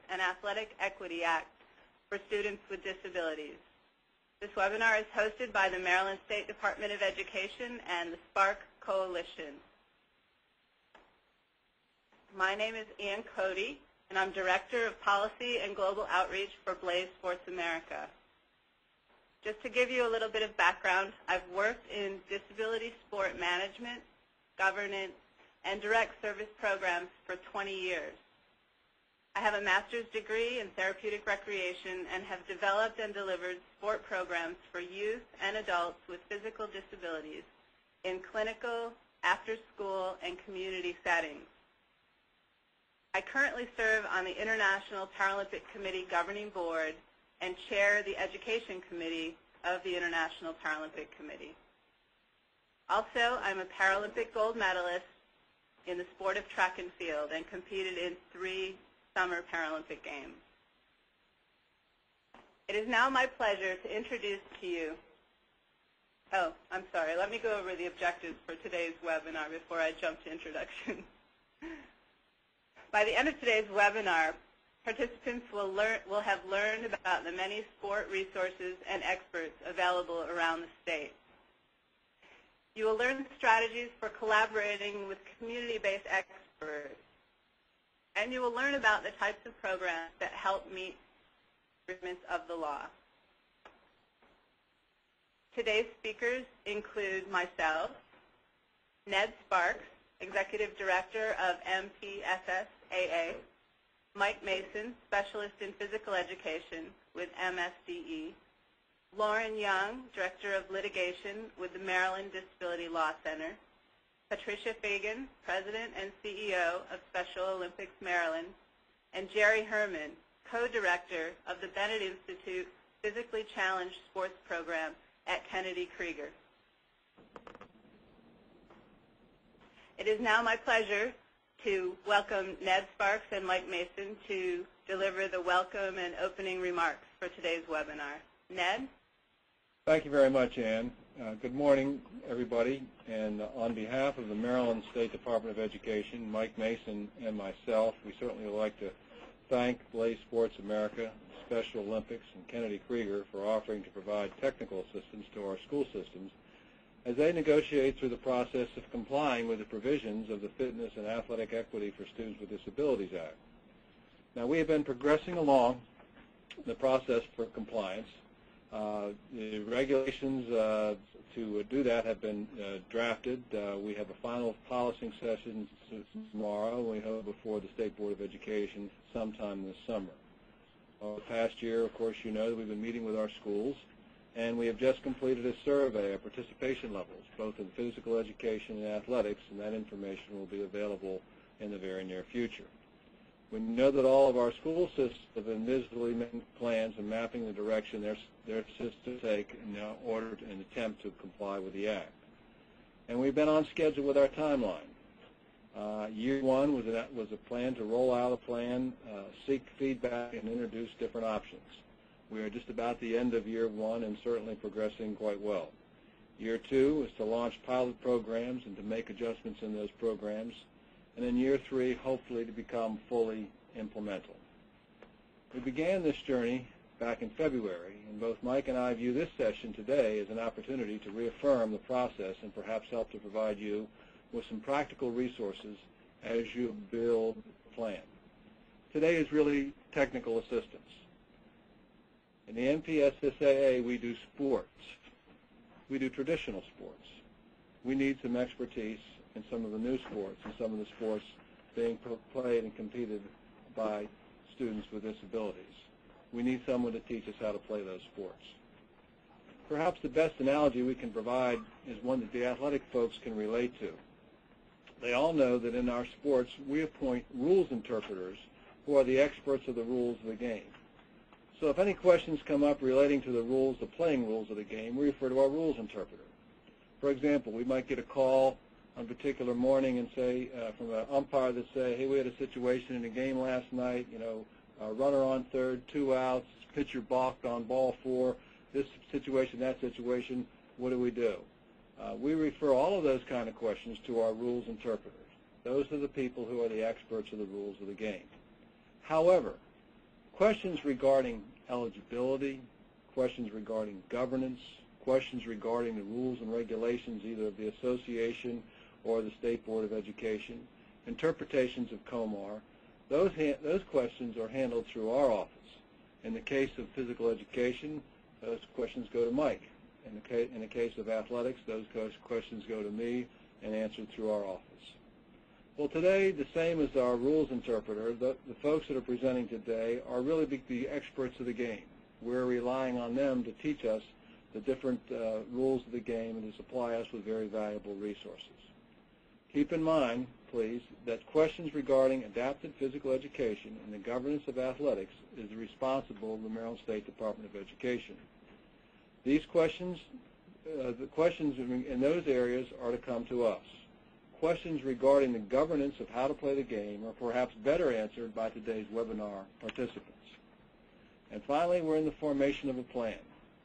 and Athletic Equity Act for students with disabilities. This webinar is hosted by the Maryland State Department of Education and the Spark Coalition. My name is Ann Cody, and I'm Director of Policy and Global Outreach for BlazeSports America. Just to give you a little bit of background, I've worked in disability sport management, governance, and direct service programs for 20 years. I have a master's degree in therapeutic recreation and have developed and delivered sport programs for youth and adults with physical disabilities in clinical, after-school, and community settings. I currently serve on the International Paralympic Committee Governing Board and chair the Education Committee of the International Paralympic Committee. Also, I'm a Paralympic gold medalist in the sport of track and field and competed in 3 Summer Paralympic Games. It is now my pleasure to introduce to you, I'm sorry, let me go over the objectives for today's webinar before I jump to introduction. By the end of today's webinar, participants will have learned about the many sport resources and experts available around the state. You will learn strategies for collaborating with community-based experts, and you will learn about the types of programs that help meet requirements of the law. Today's speakers include myself, Ned Sparks, Executive Director of MPSSAA, Mike Mason, Specialist in Physical Education with MSDE, Lauren Young, Director of Litigation with the Maryland Disability Law Center, Patricia Fagan, President and CEO of Special Olympics Maryland, and Jerry Herman, Co-Director of the BENNETT Institute Physically Challenged Sports Program at Kennedy Krieger. It is now my pleasure to welcome Ned Sparks and Mike Mason to deliver the welcome and opening remarks for today's webinar. Ned? Thank you very much, Ann. Good morning, everybody. And on behalf of the Maryland State Department of Education, Mike Mason, and myself, we certainly would like to thank BlazeSports America, Special Olympics, and Kennedy Krieger for offering to provide technical assistance to our school systems as they negotiate through the process of complying with the provisions of the Fitness and Athletic Equity for Students with Disabilities Act. Now, we have been progressing along the process for compliance. The regulations to do that have been drafted. We have a final policy session tomorrow, and we hope before the State Board of Education sometime this summer. The past year, of course, you know that we've been meeting with our schools, and we have just completed a survey of participation levels, both in physical education and athletics, and that information will be available in the very near future. We know that all of our school systems have been visibly making plans and mapping the direction their systems take in order to attempt to comply with the Act. And we've been on schedule with our timeline. Year 1 was a plan to roll out a plan, seek feedback, and introduce different options. We are just about the end of year 1 and certainly progressing quite well. Year 2 is to launch pilot programs and to make adjustments in those programs. And in year 3, hopefully to become fully implemental. We began this journey back in February, and both Mike and I view this session today as an opportunity to reaffirm the process and perhaps help to provide you with some practical resources as you build the plan. Today is really technical assistance. In the MPSSAA, we do sports. We do traditional sports. We need some expertise in some of the new sports and some of the sports being played and competed by students with disabilities. We need someone to teach us how to play those sports. Perhaps the best analogy we can provide is one that the athletic folks can relate to. They all know that in our sports, we appoint rules interpreters who are the experts of the rules of the game. So if any questions come up relating to the rules, the playing rules of the game, we refer to our rules interpreter. For example, we might get a call on a particular morning and say, from an umpire that say, hey, we had a situation in a game last night, runner on third, 2 outs, pitcher balked on ball 4, this situation, that situation, what do we do? We refer all of those kind of questions to our rules interpreters. Those are the people who are the experts of the rules of the game. However, questions regarding eligibility, questions regarding governance, questions regarding the rules and regulations either of the association or the State Board of Education, interpretations of COMAR, those questions are handled through our office. In the case of physical education, those questions go to Mike. In the case of athletics, those questions go to me and answered through our office. Well, today, the same as our rules interpreter, the folks that are presenting today are really the experts of the game. We're relying on them to teach us the different rules of the game and to supply us with very valuable resources. Keep in mind, please, that questions regarding adapted physical education and the governance of athletics is responsible of the Maryland State Department of Education. These questions, the questions in those areas are to come to us. Questions regarding the governance of how to play the game are perhaps better answered by today's webinar participants. And finally, we're in the formation of a plan.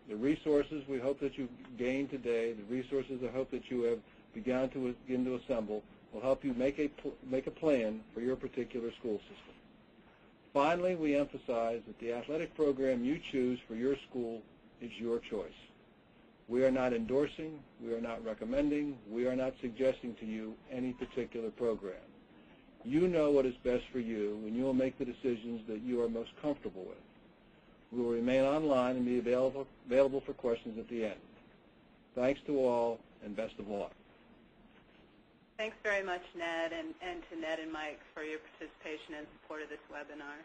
The resources we hope that you gain today, the resources I hope that you have begun to assemble, will help you make a plan for your particular school system. Finally, we emphasize that the athletic program you choose for your school is your choice. We are not endorsing, we are not recommending, we are not suggesting to you any particular program. You know what is best for you, and you will make the decisions that you are most comfortable with. We will remain online and be available for questions at the end. Thanks to all, and best of luck. Thanks very much, Ned, and to Ned and Mike for your participation and support of this webinar.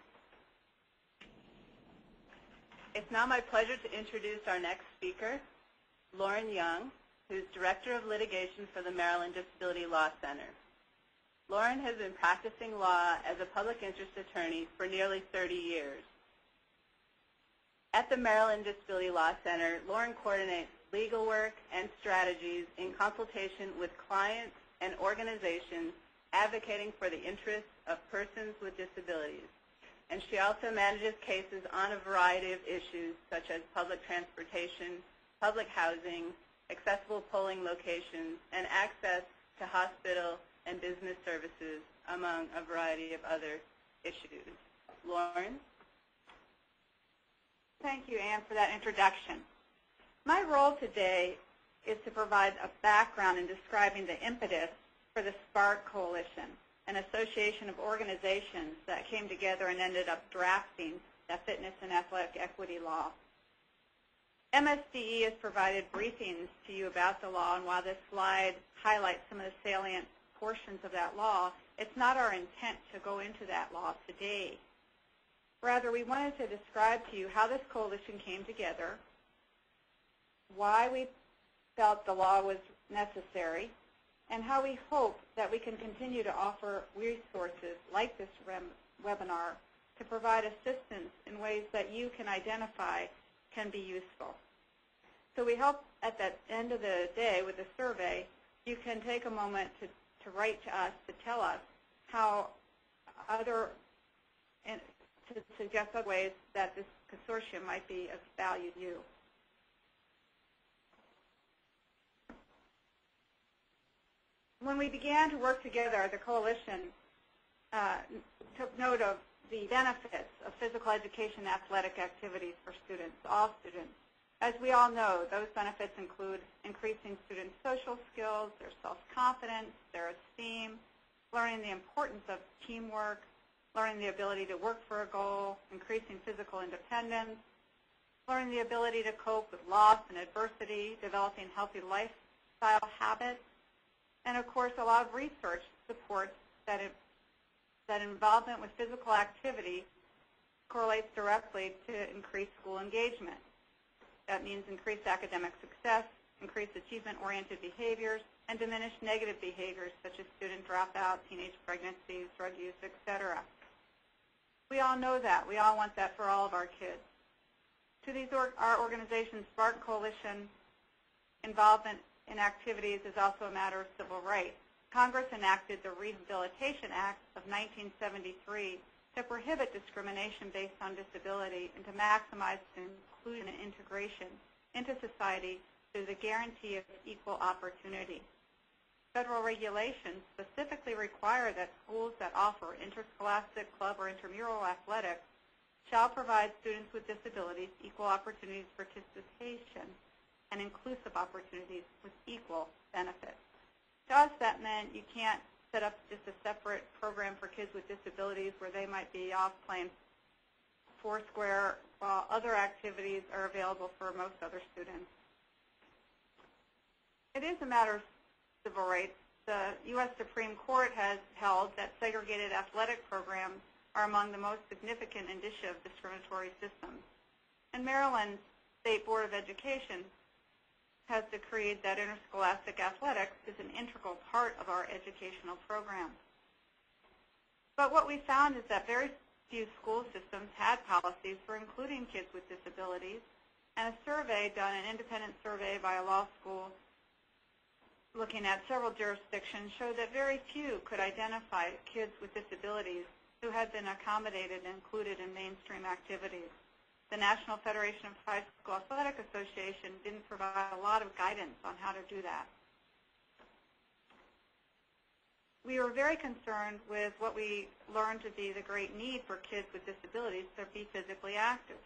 It's now my pleasure to introduce our next speaker, Lauren Young, who's Director of Litigation for the Maryland Disability Law Center. Lauren has been practicing law as a public interest attorney for nearly 30 years. At the Maryland Disability Law Center, Lauren coordinates legal work and strategies in consultation with clients and organizations advocating for the interests of persons with disabilities. And she also manages cases on a variety of issues such as public transportation, public housing, accessible polling locations, and access to hospital and business services, among a variety of other issues. Lauren? Thank you, Anne, for that introduction. My role today is to provide a background in describing the impetus for the SPARK Coalition, an association of organizations that came together and ended up drafting the fitness and athletic equity law. MSDE has provided briefings to you about the law, and while this slide highlights some of the salient portions of that law, it's not our intent to go into that law today. Rather, we wanted to describe to you how this coalition came together, why we felt the law was necessary, and how we hope that we can continue to offer resources like this webinar to provide assistance in ways that you can identify can be useful. So we hope at the end of the day with the survey, you can take a moment to write to us to tell us how to suggest other ways that this consortium might be of value to you. When we began to work together, the coalition took note of the benefits of physical education and athletic activities for students, all students. As we all know, those benefits include increasing students' social skills, their self-confidence, their esteem, learning the importance of teamwork, learning the ability to work for a goal, increasing physical independence, learning the ability to cope with loss and adversity, developing healthy lifestyle habits, and of course a lot of research supports that involvement with physical activity correlates directly to increased school engagement. That means increased academic success, increased achievement-oriented behaviors, and diminished negative behaviors such as student dropout, teenage pregnancies, drug use, etc. We all know that. We all want that for all of our kids. To these our organization's SPARK Coalition, involvement in activities is also a matter of civil rights. Congress enacted the Rehabilitation Act of 1973 to prohibit discrimination based on disability and to maximize inclusion and integration into society through the guarantee of equal opportunity. Federal regulations specifically require that schools that offer interscholastic, club, or intramural athletics shall provide students with disabilities equal opportunities for participation and inclusive opportunities with equal benefits. To us, that meant you can't set up just a separate program for kids with disabilities where they might be off playing Foursquare while other activities are available for most other students. It is a matter of civil rights. The U.S. Supreme Court has held that segregated athletic programs are among the most significant indicia of discriminatory systems. And Maryland State Board of Education has decreed that interscholastic athletics is an integral part of our educational program. But what we found is that very few school systems had policies for including kids with disabilities, and a survey done, an independent survey by a law school looking at several jurisdictions, showed that very few could identify kids with disabilities who had been accommodated and included in mainstream activities. The National Federation of High School Athletic Association didn't provide a lot of guidance on how to do that. We were very concerned with what we learned to be the great need for kids with disabilities to be physically active.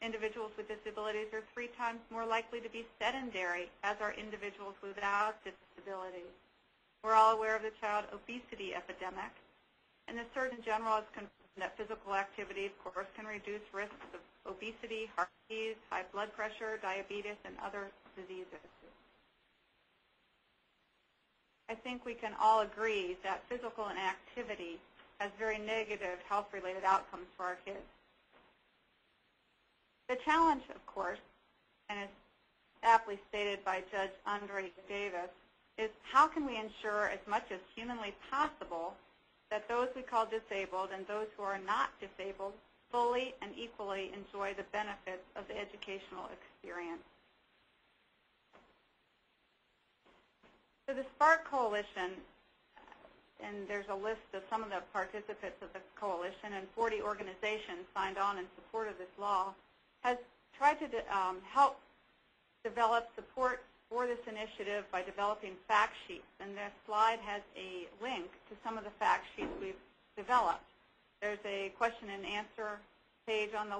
Individuals with disabilities are 3 times more likely to be sedentary as are individuals without disabilities. We're all aware of the child obesity epidemic, and the Surgeon General has confirmed that physical activity, of course, can reduce risks of obesity, heart disease, high blood pressure, diabetes, and other diseases. I think we can all agree that physical inactivity has very negative health-related outcomes for our kids. The challenge, of course, and is aptly stated by Judge Andre Davis, is how can we ensure as much as humanly possible that those we call disabled and those who are not disabled fully and equally enjoy the benefits of the educational experience. So the SPARK Coalition, and there's a list of some of the participants of the coalition, and 40 organizations signed on in support of this law, has tried to help develop support for this initiative by developing fact sheets. And this slide has a link to some of the fact sheets we've developed. There's a question and answer page on the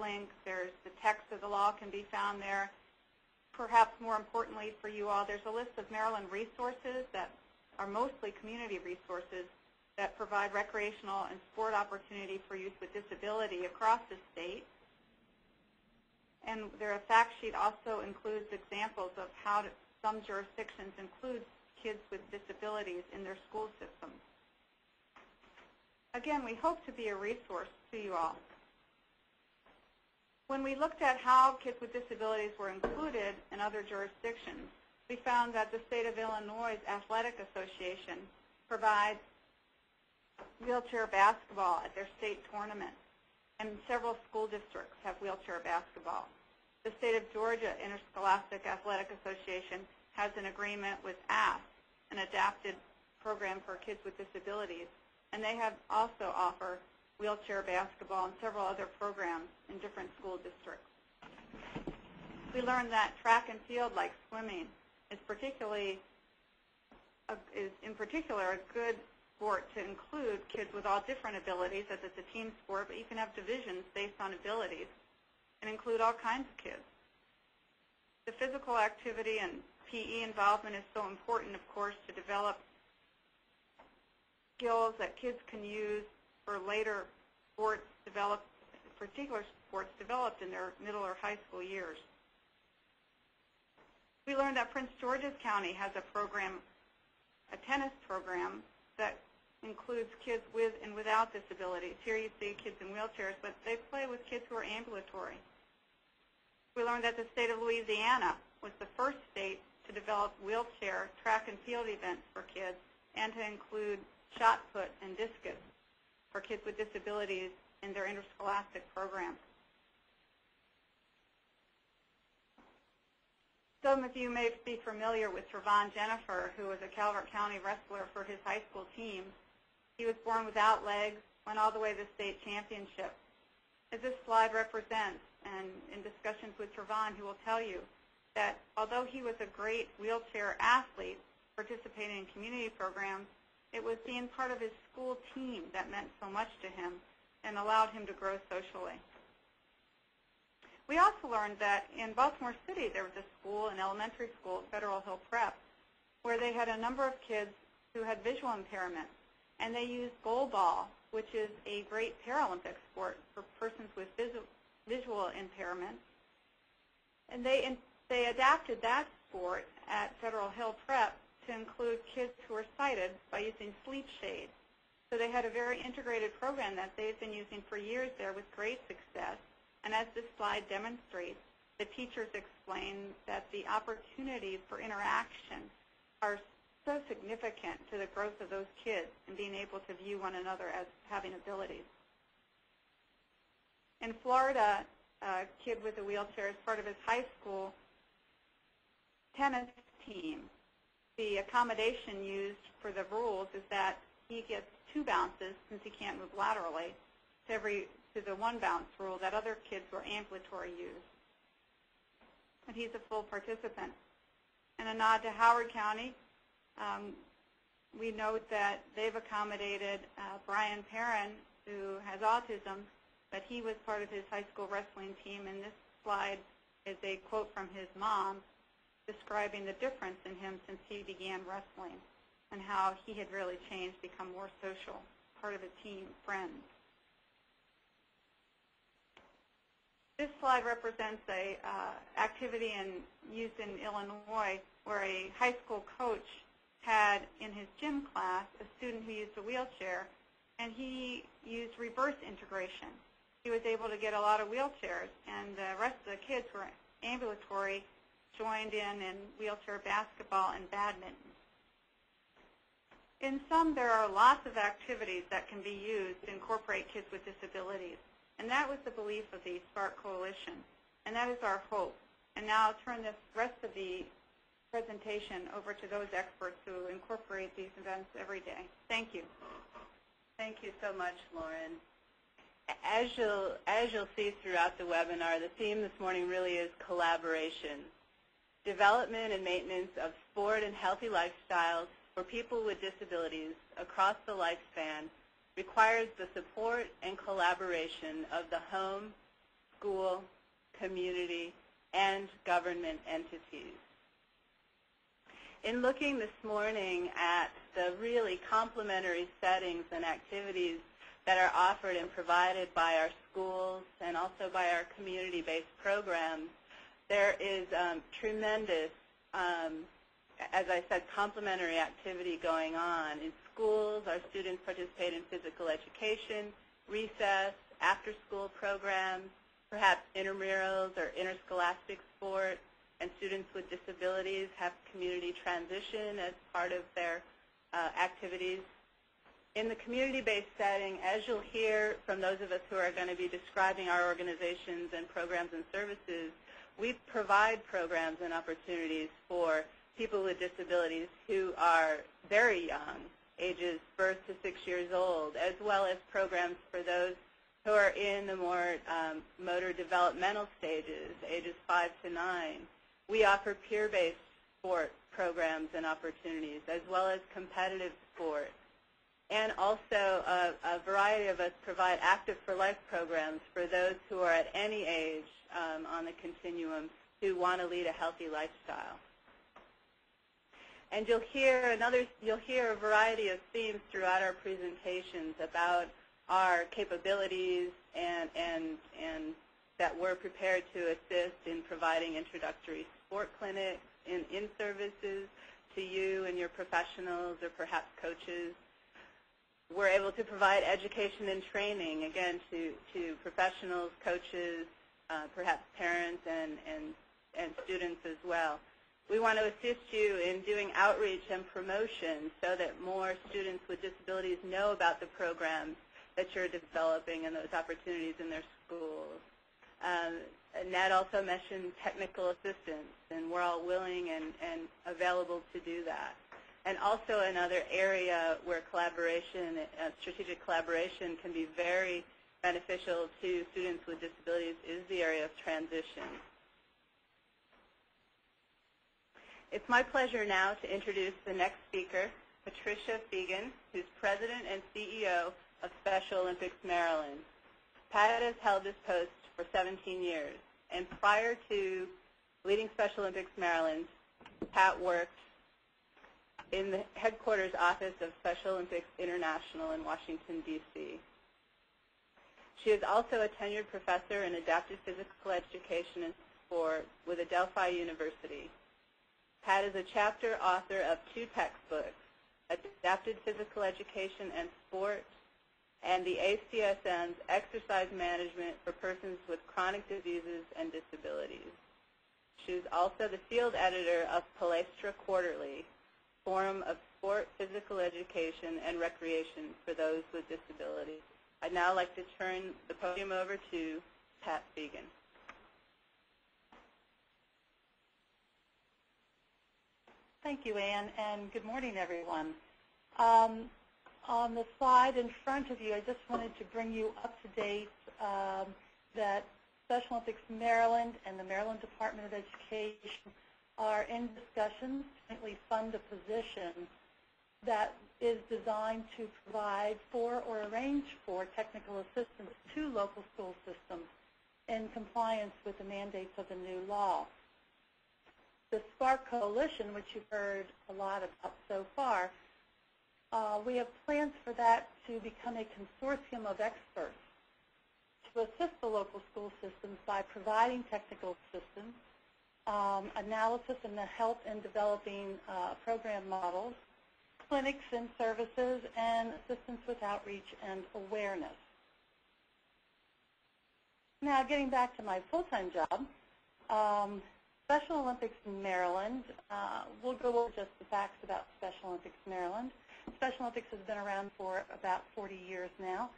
link. There's the text of the law can be found there. Perhaps more importantly for you all, there's a list of Maryland resources that are mostly community resources that provide recreational and sport opportunity for youth with disability across the state. And their fact sheet also includes examples of how some jurisdictions include kids with disabilities in their school systems. Again, we hope to be a resource to you all. When we looked at how kids with disabilities were included in other jurisdictions, we found that the State of Illinois' Athletic Association provides wheelchair basketball at their state tournament, and several school districts have wheelchair basketball. The State of Georgia Interscholastic Athletic Association has an agreement with A.F.FILIATIONS, an adapted program for kids with disabilities, and they have also offer wheelchair basketball and several other programs in different school districts. We learned that track and field, like swimming, is in particular a good sport to include kids with all different abilities, as it's a team sport, but you can have divisions based on abilities and include all kinds of kids. The physical activity and PE involvement is so important, of course, to develop skills that kids can use for later sports developed, particular sports developed in their middle or high school years. We learned that Prince George's County has a program, a tennis program, that includes kids with and without disabilities. Here you see kids in wheelchairs, but they play with kids who are ambulatory. We learned that the state of Louisiana was the first state to develop wheelchair track and field events for kids and to include shot put and discus for kids with disabilities in their interscholastic programs. Some of you may be familiar with Trevon Jennifer, who was a Calvert County wrestler for his high school team. He was born without legs, went all the way to the state championship. As this slide represents, and in discussions with Trevon, he will tell you that although he was a great wheelchair athlete participating in community programs, it was being part of his school team that meant so much to him. and allowed him to grow socially. We also learned that in Baltimore City there was a school, an elementary school, Federal Hill Prep, where they had a number of kids who had visual impairment, and they used goalball, which is a great Paralympic sport for persons with visual impairment. And they adapted that sport at Federal Hill Prep to include kids who were sighted by using sleep shades. So they had a very integrated program that they've been using for years there with great success. And as this slide demonstrates, the teachers explain that the opportunities for interaction are so significant to the growth of those kids and being able to view one another as having abilities. In Florida, a kid with a wheelchair is part of his high school tennis team. The accommodation used for the rules is that he gets 2 bounces since he can't move laterally to the 1 bounce rule that other kids who are ambulatory use. And he's a full participant. And a nod to Howard County, we note that they've accommodated Brian Perrin, who has autism, but he was part of his high school wrestling team, and this slide is a quote from his mom describing the difference in him since he began wrestling and how he had really changed, become more social, part of a team, friends. This slide represents a activity used in Illinois where a high school coach had in his gym class a student who used a wheelchair, and he used reverse integration. He was able to get a lot of wheelchairs, and the rest of the kids who were ambulatory joined in wheelchair basketball and badminton. In sum, there are lots of activities that can be used to incorporate kids with disabilities, and that was the belief of the SPARK Coalition, and that is our hope. And now I'll turn this rest of the presentation over to those experts who incorporate these events every day. Thank you. Thank you so much, Lauren. As you'll see throughout the webinar, the theme this morning really is collaboration. Development and maintenance of sport and healthy lifestyles for people with disabilities across the lifespan requires the support and collaboration of the home, school, community, and government entities. In looking this morning at the really complementary settings and activities that are offered and provided by our schools and also by our community-based programs, there is tremendous, as I said, complementary activity going on. In schools, our students participate in physical education, recess, after-school programs, perhaps intramurals or interscholastic sport, and students with disabilities have community transition as part of their activities. In the community-based setting, as you'll hear from those of us who are going to be describing our organizations and programs and services, we provide programs and opportunities for people with disabilities who are very young, ages birth to 6 years old, as well as programs for those who are in the more motor developmental stages, ages 5 to 9. We offer peer-based sport programs and opportunities, as well as competitive sport. And also a variety of us provide Active for Life programs for those who are at any age on the continuum who want to lead a healthy lifestyle. And you'll hear a variety of themes throughout our presentations about our capabilities and that we're prepared to assist in providing introductory sport clinics, in services to you and your professionals or perhaps coaches. We're able to provide education and training, again, to professionals, coaches, perhaps parents and students as well. We want to assist you in doing outreach and promotion so that more students with disabilities know about the programs that you're developing and those opportunities in their schools. Ned also mentioned technical assistance, and we're all willing and available to do that. And also another area where collaboration, strategic collaboration can be very beneficial to students with disabilities is the area of transition. It's my pleasure now to introduce the next speaker, Patricia Fegan, who's President and CEO of Special Olympics Maryland. Pat has held this post for 17 years, and prior to leading Special Olympics Maryland, Pat worked in the headquarters office of Special Olympics International in Washington, D.C. She is also a tenured professor in adapted physical education and sport with Adelphi University. Pat is a chapter author of 2 textbooks, Adapted Physical Education and Sport, and the ACSM's Exercise Management for Persons with Chronic Diseases and Disabilities. She is also the field editor of Palestra Quarterly, Forum of Sport, Physical Education, and Recreation for Those with Disabilities. I'd now like to turn the podium over to Pat Fegan. Thank you, Ann, and good morning, everyone. On the slide in front of you, I just wanted to bring you up to date that Special Olympics Maryland and the Maryland Department of Education are in discussions to jointly fund a position that is designed to provide for or arrange for technical assistance to local school systems in compliance with the mandates of the new law. The SPARK Coalition, which you've heard a lot about so far, we have plans for that to become a consortium of experts to assist the local school systems by providing technical assistance, analysis and the help in developing program models, clinics and services, and assistance with outreach and awareness. Now, getting back to my full-time job, Special Olympics Maryland, we'll go over just the facts about Special Olympics Maryland. Special Olympics has been around for about 40 years now.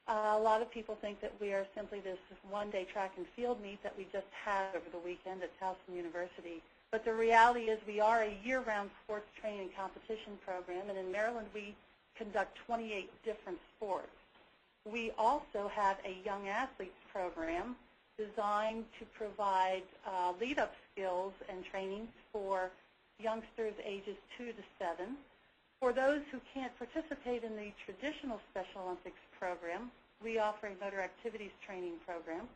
A lot of people think that we are simply this one-day track and field meet that we just had over the weekend at Towson University. But the reality is we are a year-round sports training and competition program, and in Maryland we conduct 28 different sports. We also have a young athletes program designed to provide lead-up skills and training for youngsters ages 2 to 7. For those who can't participate in the traditional Special Olympics program, we offer a motor activities training program.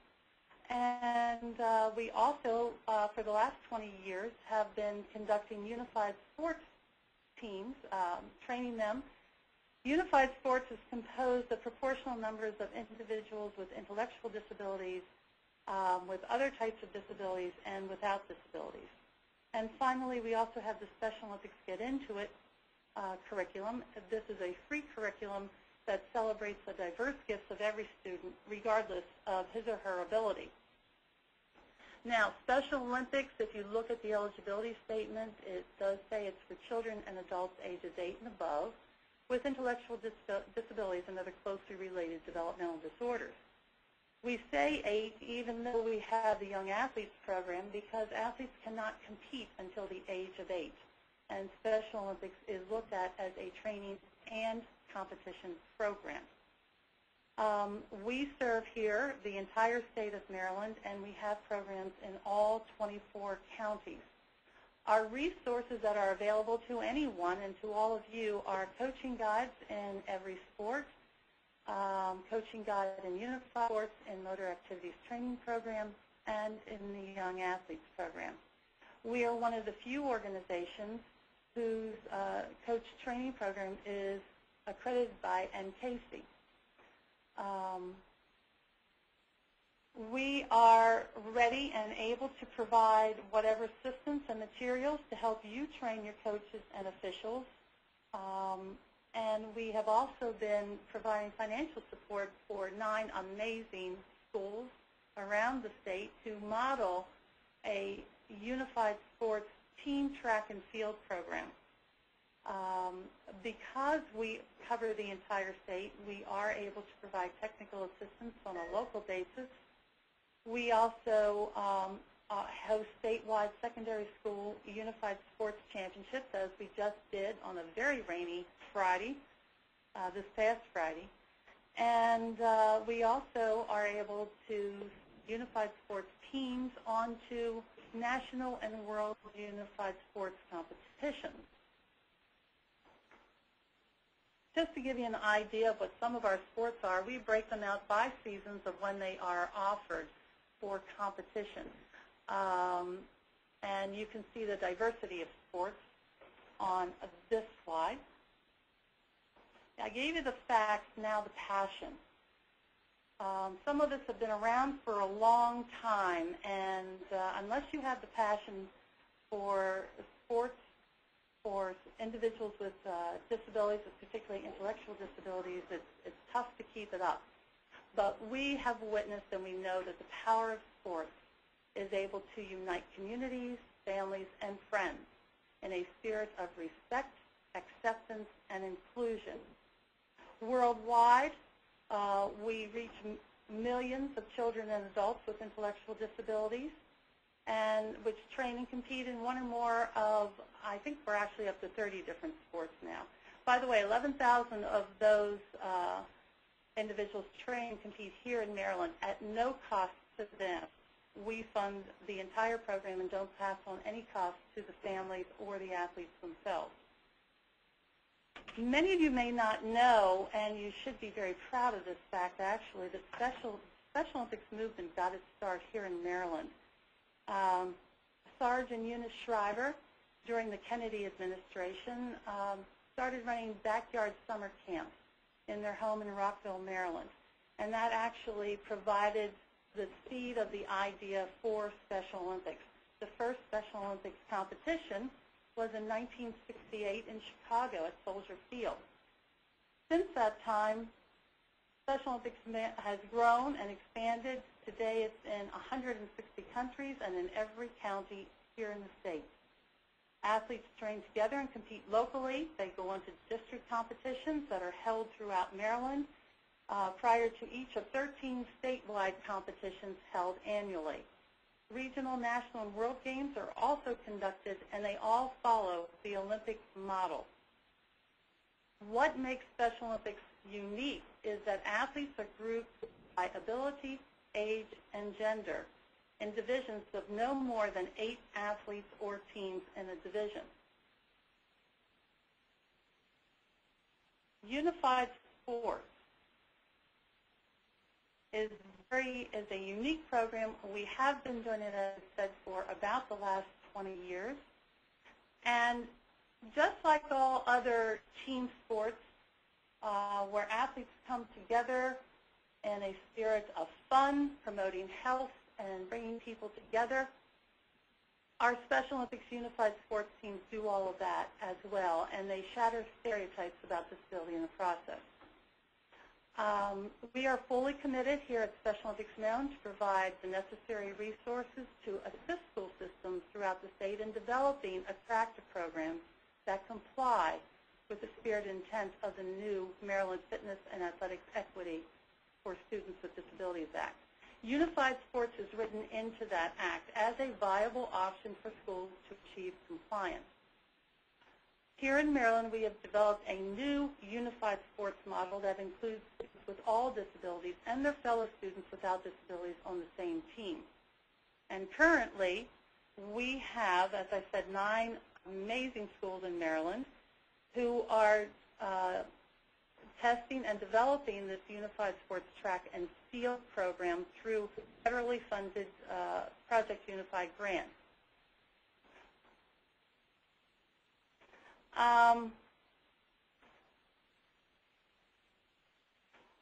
And we also, for the last 20 years, have been conducting unified sports teams, training them. Unified sports is composed of proportional numbers of individuals with intellectual disabilities, with other types of disabilities, and without disabilities. And finally, we also have the Special Olympics Get Into It curriculum. This is a free curriculum that celebrates the diverse gifts of every student, regardless of his or her ability. Now, Special Olympics, if you look at the eligibility statement, it does say it's for children and adults ages 8 and above with intellectual disabilities and other closely related developmental disorders. We say 8 even though we have the Young Athletes program because athletes cannot compete until the age of 8. And Special Olympics is looked at as a training and competition program. We serve here the entire state of Maryland, and we have programs in all 24 counties. Our resources that are available to anyone and to all of you are coaching guides in every sport, coaching guide in unified sports, in motor activities training program, and in the Young Athletes program. We are one of the few organizations whose coach training program is accredited by NCASE. We are ready and able to provide whatever assistance and materials to help you train your coaches and officials. And we have also been providing financial support for 9 amazing schools around the state to model a unified sports team track and field program. Because we cover the entire state, we are able to provide technical assistance on a local basis. We also host statewide secondary school unified sports championships, as we just did on a very rainy Friday, this past Friday. And we also are able to unified sports teams onto national and world unified sports competitions. just to give you an idea of what some of our sports are, we break them out by seasons of when they are offered for competition. And you can see the diversity of sports on this slide. I gave you the facts, now the passion. Some of us have been around for a long time, and unless you have the passion for sports, for individuals with disabilities, particularly intellectual disabilities, it's tough to keep it up. But we have witnessed and we know that the power of sports is able to unite communities, families, and friends in a spirit of respect, acceptance, and inclusion. Worldwide, we reach millions of children and adults with intellectual disabilities, and which train and compete in one or more of, I think we're actually up to 30 different sports now. By the way, 11,000 of those individuals train and compete here in Maryland at no cost to them. We fund the entire program and don't pass on any cost to the families or the athletes themselves. Many of you may not know, and you should be very proud of this fact actually, that Special Olympics movement got its start here in Maryland. Sarge and Eunice Shriver, during the Kennedy administration, started running backyard summer camps in their home in Rockville, Maryland. And that actually provided the seed of the idea for Special Olympics. The first Special Olympics competition was in 1968 in Chicago at Soldier Field. Since that time, Special Olympics has grown and expanded. Today it's in 160 countries and in every county here in the state. Athletes train together and compete locally. They go on to district competitions that are held throughout Maryland prior to each of 13 statewide competitions held annually. Regional, national, and world games are also conducted, and they all follow the Olympic model. What makes Special Olympics unique is that athletes are grouped by ability, age, and gender in divisions of no more than 8 athletes or teams in a division. Unified Sports is a unique program. We have been doing it, as I said, for about the last 20 years. And just like all other team sports, where athletes come together in a spirit of fun, promoting health, and bringing people together, our Special Olympics Unified Sports teams do all of that as well, and they shatter stereotypes about disability in the process. We are fully committed here at Special Olympics Maryland to provide the necessary resources to assist school systems throughout the state in developing attractive programs that comply with the spirit and intent of the new Maryland Fitness and Athletics Equity for Students with Disabilities Act. Unified Sports is written into that act as a viable option for schools to achieve compliance. Here in Maryland, we have developed a new unified sports model that includes students with all disabilities and their fellow students without disabilities on the same team. And currently, we have, as I said, 9 amazing schools in Maryland who are testing and developing this unified sports track and field program through federally funded Project Unified grants.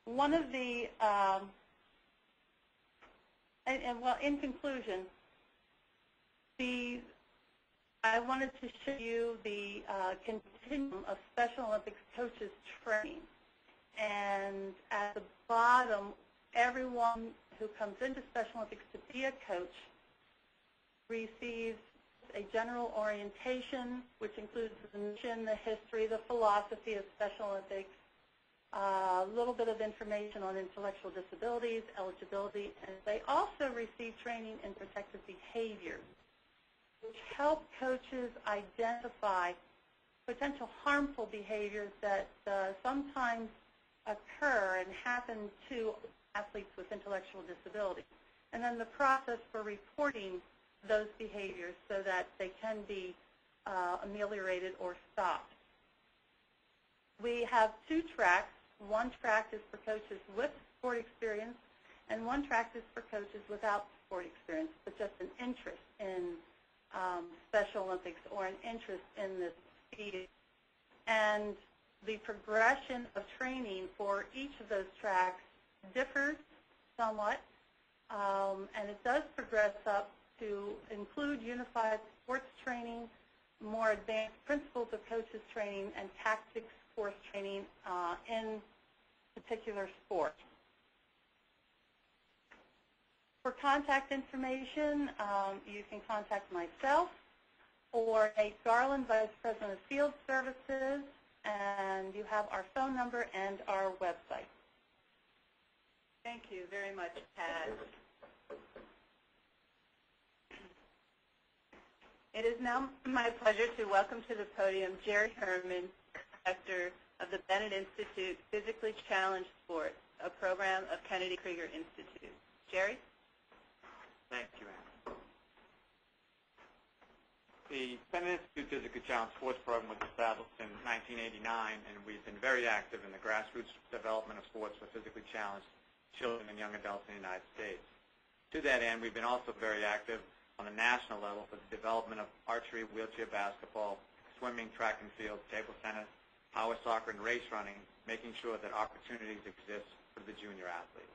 One of the, well, in conclusion, I wanted to show you the continuum of Special Olympics coaches training. And at the bottom, everyone who comes into Special Olympics to be a coach receives a general orientation, which includes the mission, the history, the philosophy of Special Olympics, a little bit of information on intellectual disabilities, eligibility, and they also receive training in protective behaviors, which help coaches identify potential harmful behaviors that sometimes occur and happen to athletes with intellectual disabilities, and then the process for reporting those behaviors so that they can be ameliorated or stopped. We have 2 tracks. One track is for coaches with sport experience, and one track is for coaches without sport experience, but just an interest in Special Olympics or an interest in this field. And the progression of training for each of those tracks differs somewhat, and it does progress up to include unified sports training, more advanced principles of coaches training, and tactics course training in particular sports. For contact information, you can contact myself or Nate Garland, Vice President of Field Services, and you have our phone number and our website. Thank you very much, Pat. It is now my pleasure to welcome to the podium Jerry Herman, Director of the Bennett Institute Physically Challenged Sports, a program of Kennedy Krieger Institute. Jerry? Thank you, Anne. The Bennett Institute Physically Challenged Sports program was established in 1989, and we've been very active in the grassroots development of sports for physically challenged children and young adults in the United States. To that end, we've been also very active on the national level for the development of archery, wheelchair basketball, swimming, track and field, table tennis, power soccer, and race running, making sure that opportunities exist for the junior athletes.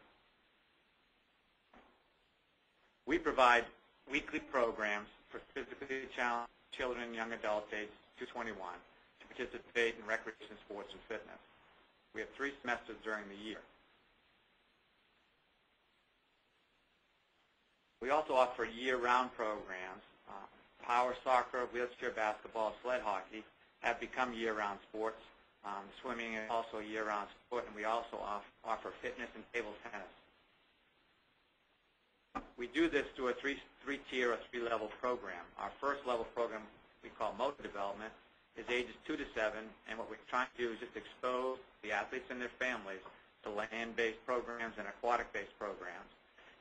We provide weekly programs for physically challenged children and young adults aged 2 to 21 to participate in recreation, sports, and fitness. We have 3 semesters during the year. We also offer year-round programs. Power soccer, wheelchair basketball, sled hockey have become year-round sports. Swimming is also a year-round sport, and we also offer fitness and table tennis. We do this through a three-tier or 3-level program. Our first level program we call motor development is ages 2 to 7, and what we're trying to do is just expose the athletes and their families to land-based programs and aquatic-based programs.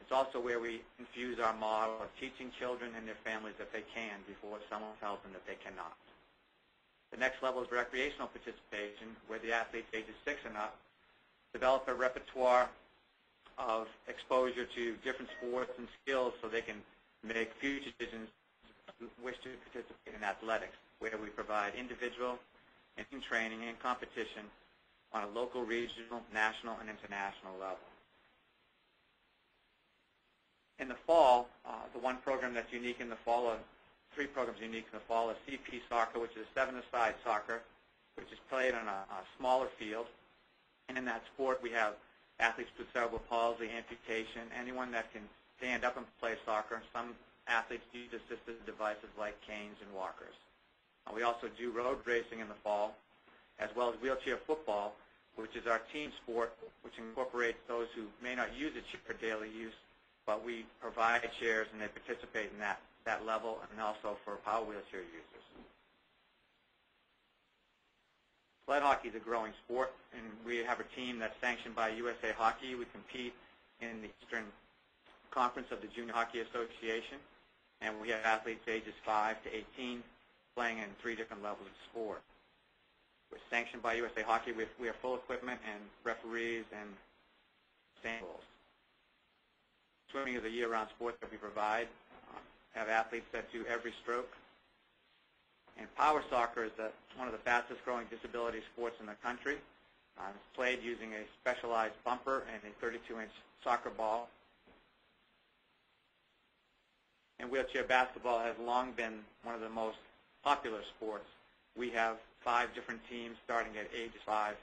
It's also where we infuse our model of teaching children and their families that they can before someone tells them that they cannot. The next level is recreational participation, where the athletes ages 6 and up develop a repertoire of exposure to different sports and skills so they can make future decisions who wish to participate in athletics, where we provide individual and team training and competition on a local, regional, national, and international level. In the fall, the one program that's unique in the fall, or 3 programs unique in the fall, is CP soccer, which is a 7-a-side soccer, which is played on a smaller field. And in that sport, we have athletes with cerebral palsy, amputation, anyone that can stand up and play soccer. Some athletes use assistive devices like canes and walkers. We also do road racing in the fall, as well as wheelchair football, which is our team sport, which incorporates those who may not use a chair for daily use, but we provide chairs and they participate in that level, and also for power wheelchair users. Sled hockey is a growing sport, and we have a team that's sanctioned by USA Hockey. We compete in the Eastern Conference of the Junior Hockey Association, and we have athletes ages 5 to 18 playing in 3 different levels of sport. We're sanctioned by USA Hockey. We have full equipment and referees and samples. Swimming is a year-round sport that we provide. Have athletes that do every stroke. And power soccer is one of the fastest-growing disability sports in the country. It's played using a specialized bumper and a 32-inch soccer ball. And wheelchair basketball has long been one of the most popular sports. We have 5 different teams starting at ages 5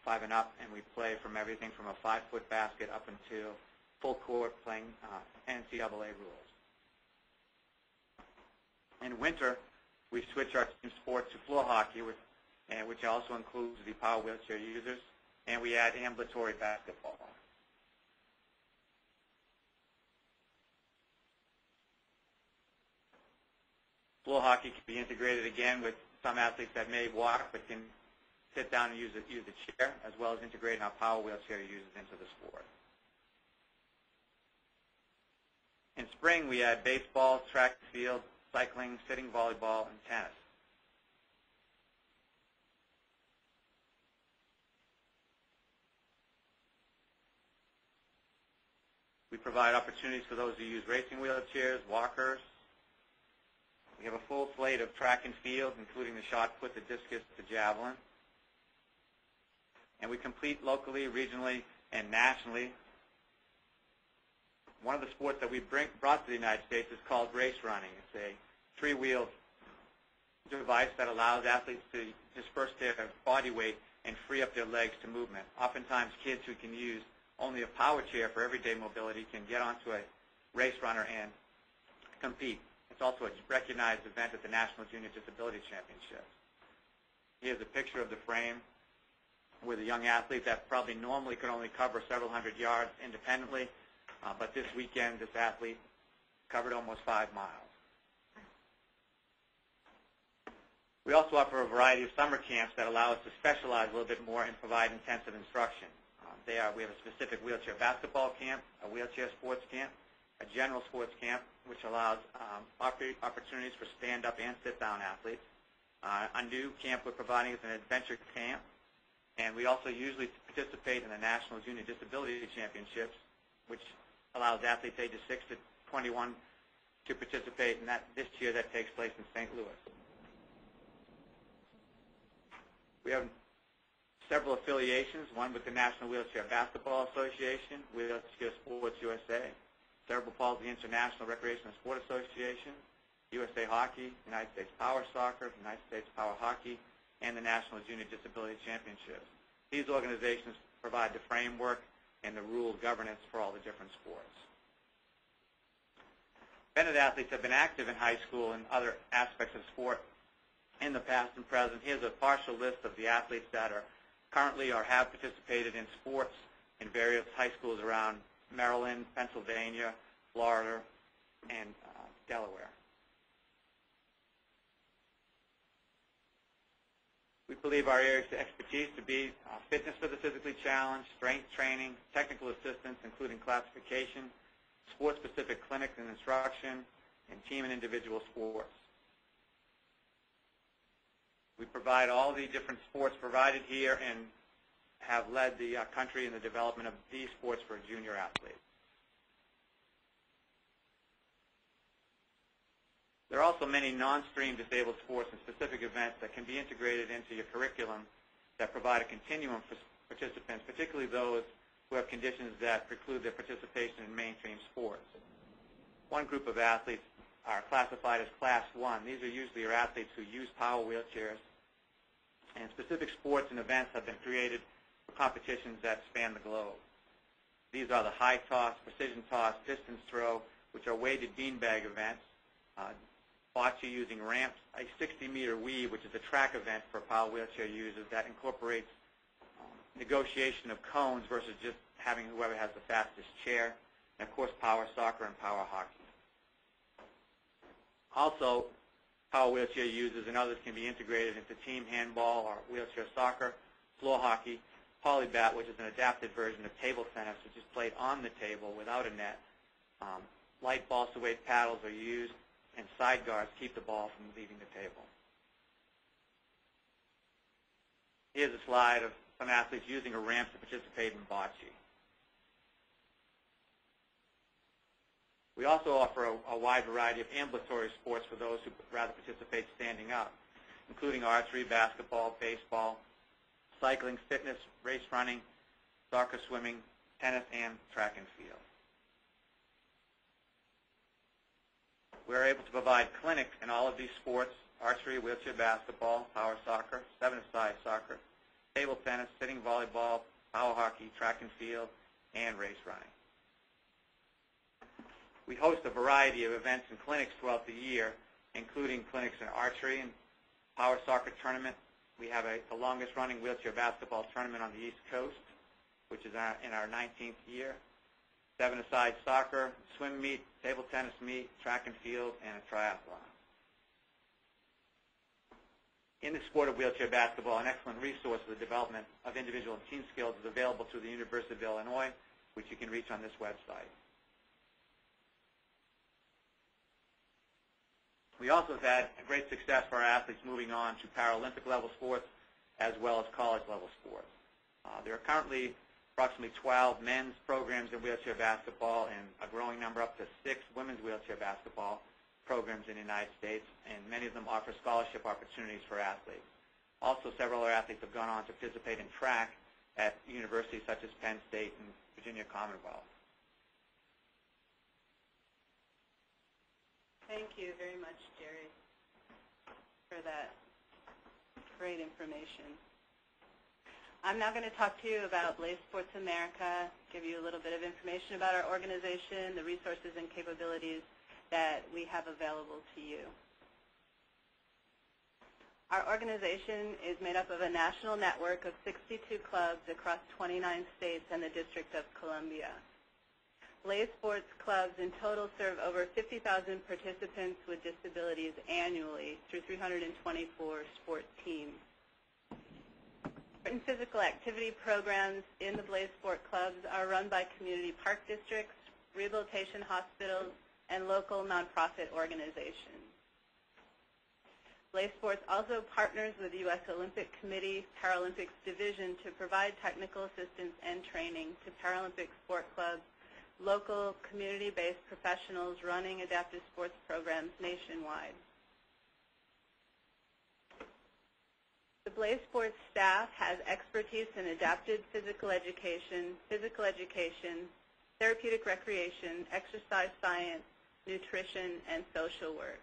and up, and we play from everything from a 5-foot basket up until full court playing NCAA rules. In winter, we switch our team sport to floor hockey, which also includes the power wheelchair users, and we add ambulatory basketball. Floor hockey can be integrated again with some athletes that may walk but can sit down and use a chair, as well as integrating our power wheelchair users into the sport. In spring, we add baseball, track and field, cycling, sitting volleyball, and tennis. We provide opportunities for those who use racing wheelchairs, walkers. We have a full slate of track and field, including the shot put, the discus, the javelin. And we compete locally, regionally, and nationally. One of the sports that we brought to the United States is called race running. It's a three-wheel device that allows athletes to disperse their body weight and free up their legs to movement. Oftentimes, kids who can use only a power chair for everyday mobility can get onto a race runner and compete. It's also a recognized event at the National Junior Disability Championships. Here's a picture of the frame with a young athlete that probably normally could only cover several hundred yards independently, but this weekend this athlete covered almost 5 miles. We also offer a variety of summer camps that allow us to specialize a little bit more and provide intensive instruction. We have a specific wheelchair basketball camp, a wheelchair sports camp, a general sports camp, which allows opportunities for stand-up and sit-down athletes. A new camp we're providing is an adventure camp, and we also usually participate in the National Junior Disability Championships, which allows athletes ages 6 to 21 to participate in that. This year that takes place in St. Louis. We have several affiliations, one with the National Wheelchair Basketball Association, Wheelchair Sports USA, Cerebral Palsy International Recreational Sport Association, USA Hockey, United States Power Soccer, United States Power Hockey, and the National Junior Disability Championships. These organizations provide the framework and the rule governance for all the different sports. BENNETT athletes have been active in high school and other aspects of sport in the past and present. Here's a partial list of the athletes that are currently or have participated in sports in various high schools around Maryland, Pennsylvania, Florida, and Delaware. We believe our areas of expertise to be fitness for the physically challenged, strength training, technical assistance, including classification, sport-specific clinics and instruction, and team and individual sports. We provide all the different sports provided here and have led the country in the development of these sports for junior athletes. There are also many non-stream disabled sports and specific events that can be integrated into your curriculum that provide a continuum for participants, particularly those who have conditions that preclude their participation in mainstream sports. One group of athletes are classified as Class 1. These are usually your athletes who use power wheelchairs, and specific sports and events have been created for competitions that span the globe. These are the high toss, precision toss, distance throw, which are weighted beanbag events, bocce using ramps, a 60-meter weave, which is a track event for power wheelchair users that incorporates negotiation of cones versus just having whoever has the fastest chair, and of course power soccer and power hockey. Also, power wheelchair users and others can be integrated into team handball or wheelchair soccer, floor hockey, polybat, which is an adapted version of table tennis, which is played on the table without a net. Light balsa weight paddles are used, and side guards keep the ball from leaving the table. Here's a slide of some athletes using a ramp to participate in bocce. We also offer a wide variety of ambulatory sports for those who rather participate standing up, including archery, basketball, baseball, cycling, fitness, race running, soccer, swimming, tennis, and track and field. We're able to provide clinics in all of these sports: archery, wheelchair basketball, power soccer, 7-a-side soccer, table tennis, sitting volleyball, power hockey, track and field, and race running. We host a variety of events and clinics throughout the year, including clinics in archery and power soccer tournament. We have the longest-running wheelchair basketball tournament on the East Coast, which is in our 19th year. 7-a-side soccer, swim meet, table tennis meet, track and field, and a triathlon. In the sport of wheelchair basketball, an excellent resource for the development of individual and team skills is available through the University of Illinois, which you can reach on this website. We also have had great success for our athletes moving on to Paralympic level sports as well as college level sports. There are currently approximately 12 men's programs in wheelchair basketball, and a growing number up to 6 women's wheelchair basketball programs in the United States, and many of them offer scholarship opportunities for athletes. Also, several other athletes have gone on to participate in track at universities such as Penn State and Virginia Commonwealth. Thank you very much, Jerry, for that great information. I'm now going to talk to you about BlazeSports America, give you a little bit of information about our organization, the resources and capabilities that we have available to you. Our organization is made up of a national network of 62 clubs across 29 states and the District of Columbia. BlazeSports clubs in total serve over 50,000 participants with disabilities annually through 324 sport teams. Certain physical activity programs in the BlazeSports clubs are run by community park districts, rehabilitation hospitals, and local nonprofit organizations. BlazeSports also partners with the U.S. Olympic Committee Paralympics Division to provide technical assistance and training to Paralympic sport clubs, local community-based professionals running adaptive sports programs nationwide. The BlazeSports staff has expertise in adapted physical education, therapeutic recreation, exercise science, nutrition, and social work.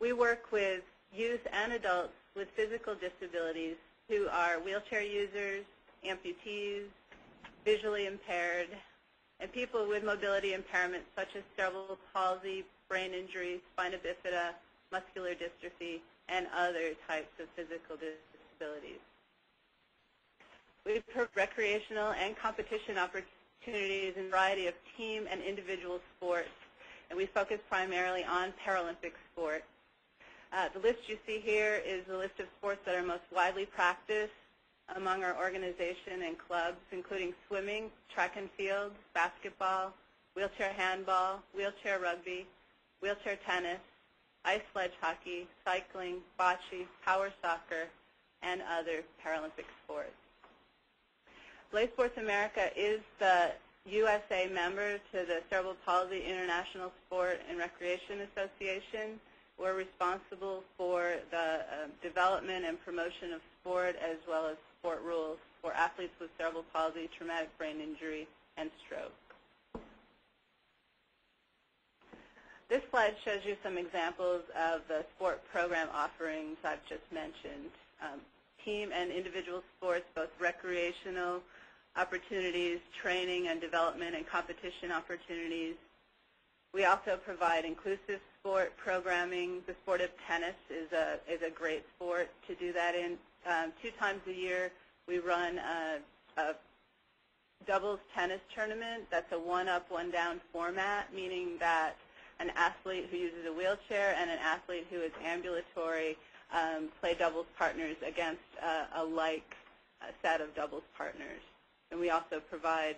We work with youth and adults with physical disabilities who are wheelchair users, amputees, visually impaired, and people with mobility impairments such as cerebral palsy, brain injury, spina bifida, muscular dystrophy, and other types of physical disabilities. We provide recreational and competition opportunities in a variety of team and individual sports, and we focus primarily on Paralympic sports. The list you see here is the list of sports that are most widely practiced among our organization and clubs, including swimming, track and field, basketball, wheelchair handball, wheelchair rugby, wheelchair tennis, ice sledge hockey, cycling, bocce, power soccer, and other Paralympic sports. BlazeSports America is the USA member to the Cerebral Palsy International Sport and Recreation Association. We're responsible for the development and promotion of sport as well as sport rules for athletes with cerebral palsy, traumatic brain injury, and stroke. This slide shows you some examples of the sport program offerings I've just mentioned. Team and individual sports, both recreational opportunities, training and development and competition opportunities. We also provide inclusive sport programming. The sport of tennis is a great sport to do that in. 2 times a year we run a doubles tennis tournament. That's a one-up, one-down format, meaning that an athlete who uses a wheelchair and an athlete who is ambulatory play doubles partners against a like set of doubles partners. And we also provide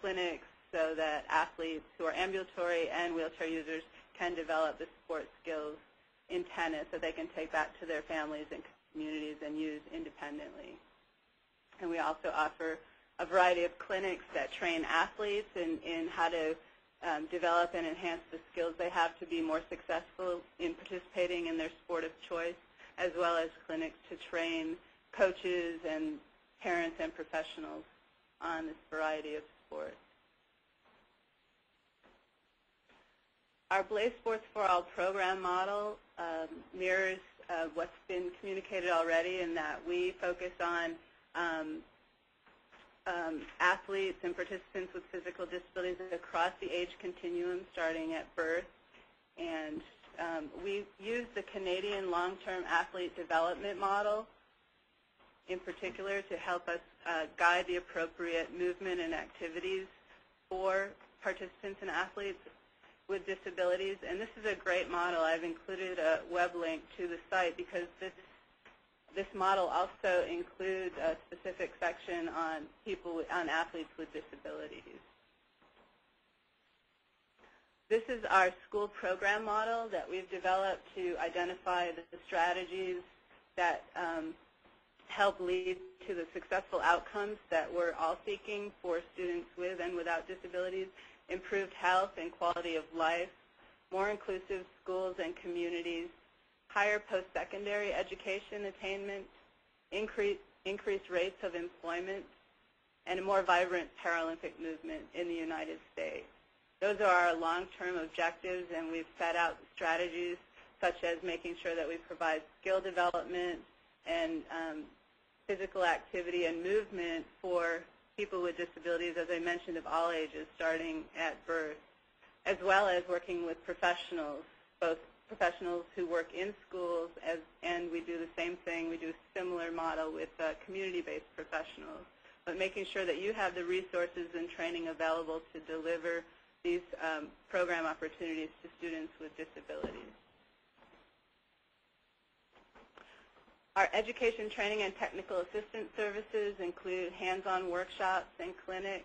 clinics so that athletes who are ambulatory and wheelchair users can develop the sport skills in tennis that they can take back to their families and communities and use independently. And we also offer a variety of clinics that train athletes in how to develop and enhance the skills they have to be more successful in participating in their sport of choice, as well as clinics to train coaches and parents and professionals on this variety of sports. Our BlazeSports for All program model mirrors what's been communicated already, in that we focus on athletes and participants with physical disabilities across the age continuum, starting at birth. And we use the Canadian long-term athlete development model in particular to help us guide the appropriate movement and activities for participants and athletes with disabilities. And this is a great model. I've included a web link to the site because this model also includes a specific section on athletes with disabilities. This is our school program model that we've developed to identify the strategies that help lead to the successful outcomes that we're all seeking for students with and without disabilities: improved health and quality of life, more inclusive schools and communities, higher post-secondary education attainment, increased rates of employment, and a more vibrant Paralympic movement in the United States. Those are our long-term objectives, and we've set out strategies such as making sure that we provide skill development and physical activity and movement for people with disabilities, as I mentioned, of all ages, starting at birth, as well as working with professionals, both professionals who work in schools, and we do the same thing. We do a similar model with community-based professionals, but making sure that you have the resources and training available to deliver these program opportunities to students with disabilities. Our education, training, and technical assistance services include hands-on workshops and clinics,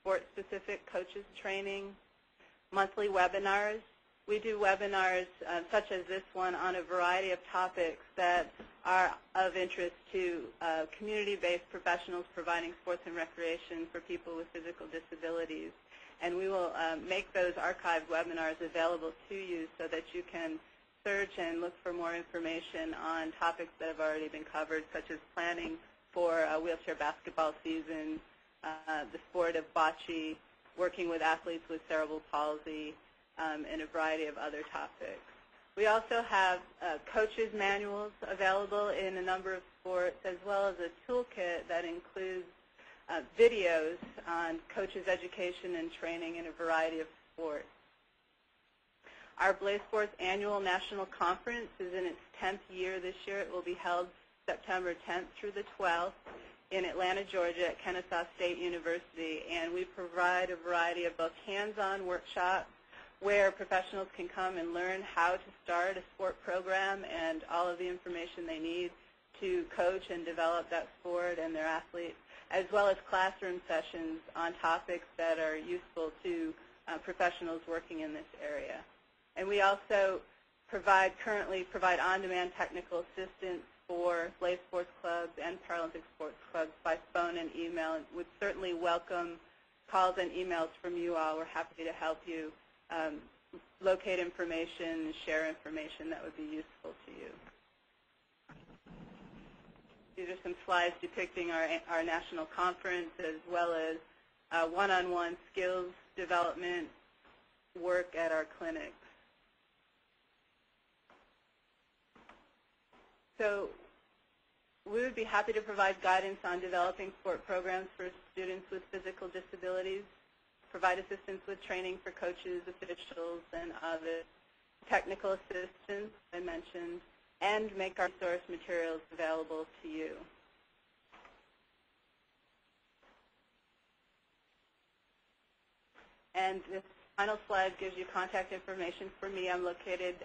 sport-specific coaches training, monthly webinars. We do webinars such as this one on a variety of topics that are of interest to community-based professionals providing sports and recreation for people with physical disabilities. And we will make those archived webinars available to you so that you can search and look for more information on topics that have already been covered, such as planning for a wheelchair basketball season, the sport of bocce, working with athletes with cerebral palsy, and a variety of other topics. We also have coaches' manuals available in a number of sports, as well as a toolkit that includes videos on coaches' education and training in a variety of sports. Our BlazeSports Annual National Conference is in its 10th year this year. It will be held September 10th through the 12th in Atlanta, Georgia at Kennesaw State University, and we provide a variety of both hands-on workshops where professionals can come and learn how to start a sport program and all of the information they need to coach and develop that sport and their athletes, as well as classroom sessions on topics that are useful to professionals working in this area. And we also currently provide on-demand technical assistance for BlazeSports clubs and Paralympic sports clubs by phone and email, and would certainly welcome calls and emails from you all. We're happy to help you locate information, share information that would be useful to you. These are some slides depicting our national conference, as well as one-on-one skills development work at our clinics. So we would be happy to provide guidance on developing sport programs for students with physical disabilities, provide assistance with training for coaches, officials, and other technical assistance I mentioned, and make our resource materials available to you. And this final slide gives you contact information for me. I'm located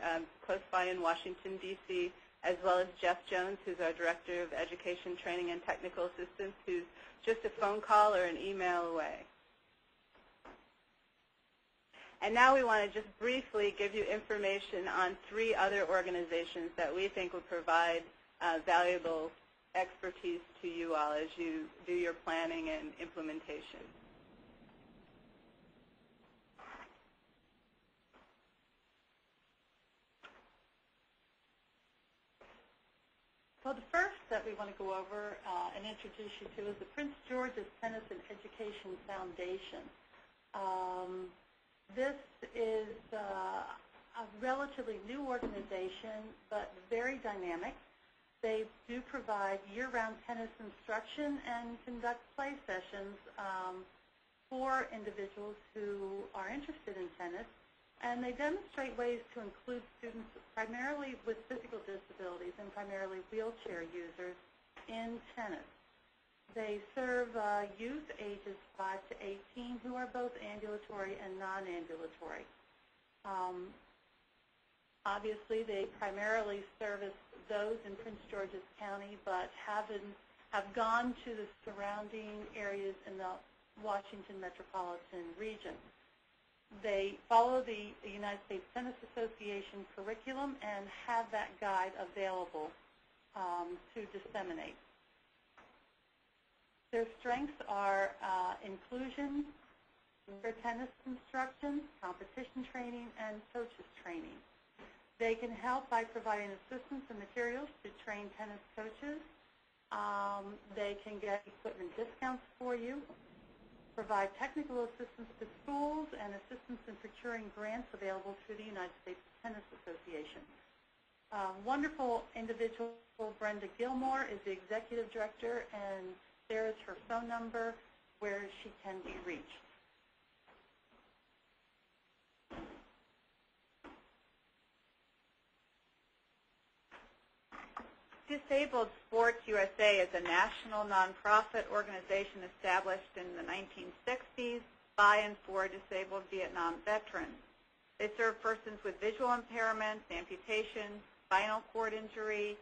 close by in Washington, D.C., as well as Jeff Jones, who's our Director of Education, Training, and Technical Assistance, who's just a phone call or an email away. And now we want to just briefly give you information on 3 other organizations that we think will provide valuable expertise to you all as you do your planning and implementation. So the first that we want to go over and introduce you to is the Prince George's Tennis and Education Foundation. This is a relatively new organization, but very dynamic. They do provide year-round tennis instruction and conduct play sessions for individuals who are interested in tennis. And they demonstrate ways to include students primarily with physical disabilities and primarily wheelchair users in tennis. They serve youth ages 5 to 18 who are both ambulatory and non-ambulatory. Obviously, they primarily service those in Prince George's County, but have gone to the surrounding areas in the Washington metropolitan region. They follow the United States Tennis Association curriculum and have that guide available to disseminate. Their strengths are inclusion, tennis instruction, competition training, and coaches training. They can help by providing assistance and materials to train tennis coaches. They can get equipment discounts for you, provide technical assistance to schools, and assistance in procuring grants available through the United States Tennis Association. Wonderful individual, Brenda Gilmore, is the executive director, and there is her phone number where she can be reached. Disabled Sports USA is a national nonprofit organization established in the 1960s by and for disabled Vietnam veterans. They serve persons with visual impairments, amputation, spinal cord injury,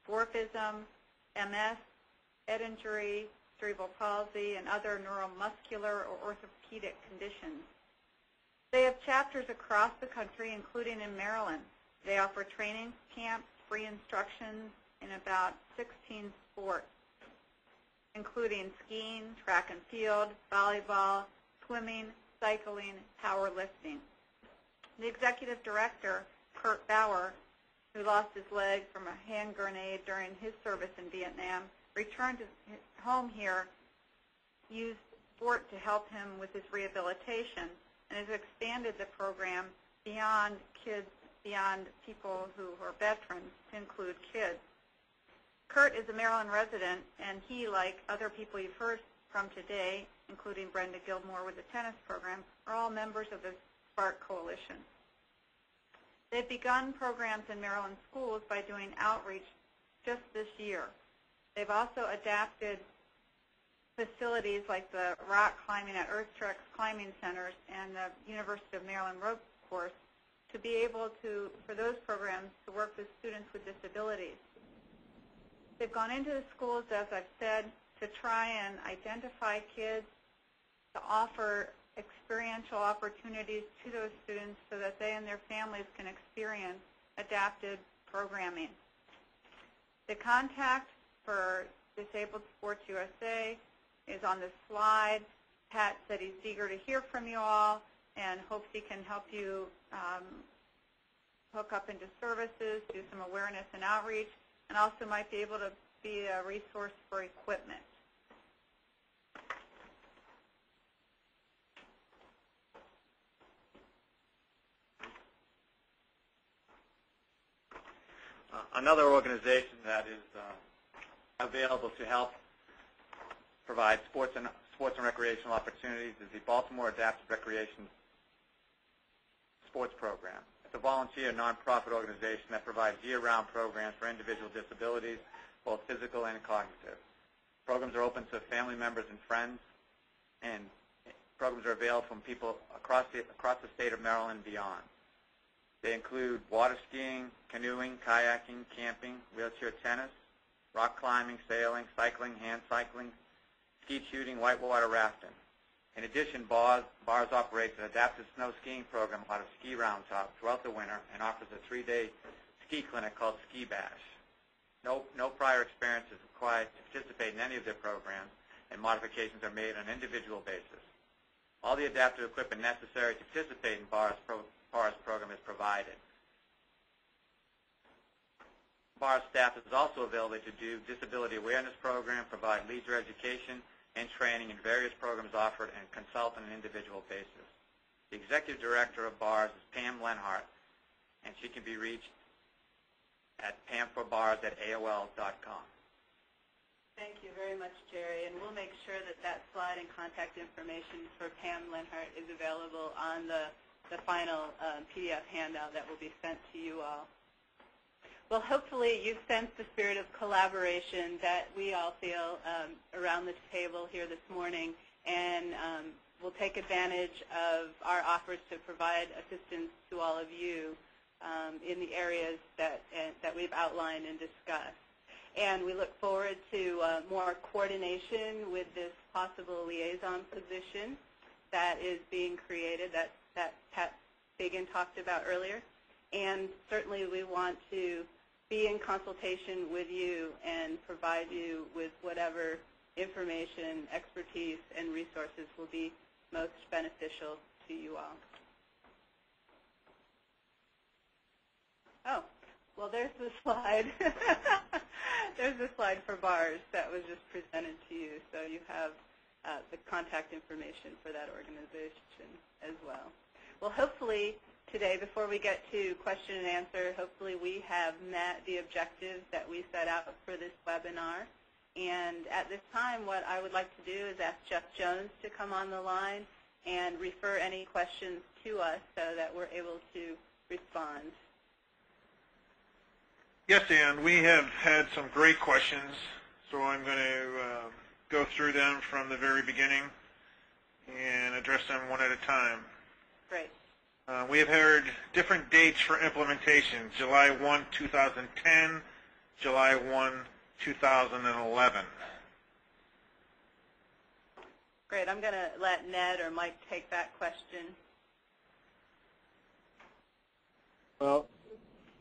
dwarfism, MS, head injury, cerebral palsy, and other neuromuscular or orthopedic conditions. They have chapters across the country, including in Maryland. They offer training camps, free instruction in about 16 sports, including skiing, track and field, volleyball, swimming, cycling, powerlifting. The executive director, Kurt Bauer, who lost his leg from a hand grenade during his service in Vietnam, returned to his home here, used sport to help him with his rehabilitation, and has expanded the program beyond kids, beyond people who are veterans, to include kids. Kurt is a Maryland resident, and he, like other people you've heard from today, including Brenda Gilmore with the tennis program, are all members of the SPARK Coalition. They've begun programs in Maryland schools by doing outreach just this year. They've also adapted facilities like the rock climbing at Earth Treks climbing centers and the University of Maryland rope course to be able to, for those programs, to work with students with disabilities. They've gone into the schools, as I've said, to try and identify kids, to offer experiential opportunities to those students so that they and their families can experience adapted programming. The contact for Disabled Sports USA is on this slide. Pat said he's eager to hear from you all and hopes he can help you hook up into services, do some awareness and outreach, and also might be able to be a resource for equipment. Another organization that is available to help provide sports and recreational opportunities is the Baltimore Adaptive Recreation Sports Program. It's a volunteer nonprofit organization that provides year-round programs for individual disabilities, both physical and cognitive. Programs are open to family members and friends, and programs are available from people across the state of Maryland and beyond. They include water skiing, canoeing, kayaking, camping, wheelchair tennis, rock climbing, sailing, cycling, hand cycling, skeet shooting, whitewater rafting. In addition, B.A.R.S operates an adaptive snow skiing program out of Ski Round Top throughout the winter and offers a 3-day ski clinic called Ski Bash. No prior experience is required to participate in any of their programs, and modifications are made on an individual basis. All the adaptive equipment necessary to participate in B.A.R.S program is provided. B.A.R.S staff is also available to do disability awareness program, provide leisure education and training in various programs offered, and consult on an individual basis. The executive director of B.A.R.S is Pam Lenhart, and she can be reached at pamforbars@aol.com. Thank you very much, Jerry, and we'll make sure that that slide and contact information for Pam Lenhart is available on the final PDF handout that will be sent to you all. Well, hopefully you've sensed the spirit of collaboration that we all feel around the table here this morning, and we'll take advantage of our offers to provide assistance to all of you in the areas that we've outlined and discussed. And we look forward to more coordination with this possible liaison position that is being created that Pat Fagan talked about earlier. And certainly we want to be in consultation with you and provide you with whatever information, expertise, and resources will be most beneficial to you all. Oh, well, there's the slide. There's the slide for B.A.R.S that was just presented to you, so you have the contact information for that organization as well. Well, hopefully today, before we get to question and answer, hopefully we have met the objectives that we set out for this webinar. And at this time, what I would like to do is ask Jeff Jones to come on the line and refer any questions to us so that we're able to respond. Yes, Ann, we have had some great questions, so I'm going to go through them from the very beginning and address them one at a time. Great. We have heard different dates for implementation, July 1, 2010, July 1, 2011. Great. I'm going to let Ned or Mike take that question. Well,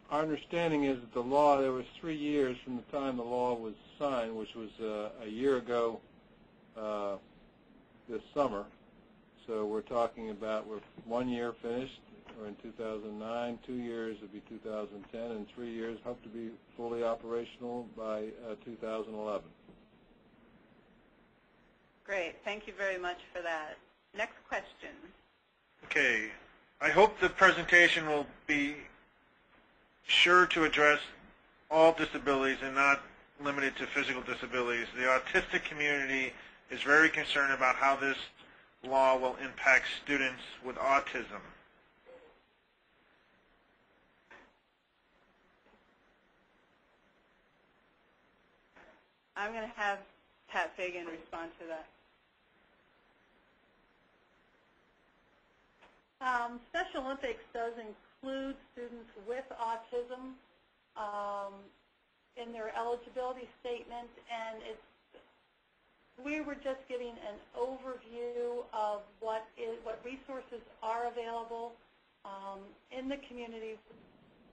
our understanding is that the law, there was 3 years from the time the law was signed, which was a year ago this summer. So we're talking about, we're 1 year finished, we're in 2009, 2 years would be 2010, and 3 years hope to be fully operational by 2011. Great. Thank you very much for that. Next question. Okay. I hope the presentation will be sure to address all disabilities and not limited to physical disabilities. The autistic community is very concerned about how this law will impact students with autism. I'm going to have Pat Fagan respond to that. Special Olympics does include students with autism in their eligibility statement, and we were just getting an overview of what resources are available in the community.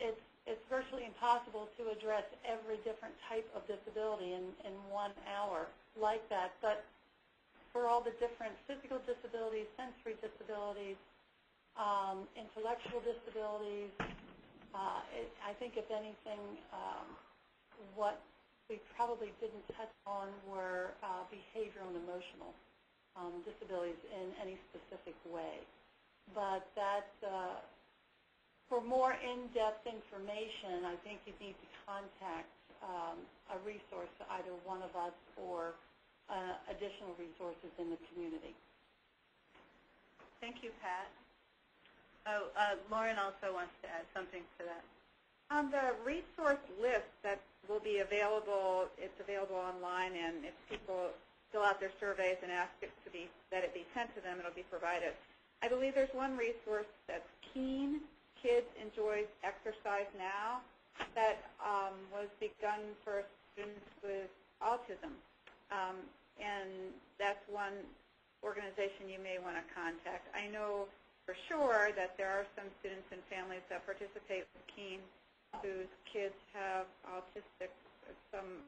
It's virtually impossible to address every different type of disability in 1 hour like that, but for all the different physical disabilities, sensory disabilities, intellectual disabilities, I think if anything, what we probably didn't touch on were behavioral and emotional disabilities in any specific way. But that, for more in-depth information, I think you need to contact a resource, either one of us or additional resources in the community. Thank you, Pat. Oh, Lauren also wants to add something to that. On the resource list that will be available, it's available online, and if people fill out their surveys and ask that it be sent to them, it'll be provided. I believe there's one resource that's Keen, Kids Enjoy Exercise Now, that was begun for students with autism. And that's one organization you may want to contact. I know for sure that there are some students and families that participate with Keen whose kids have some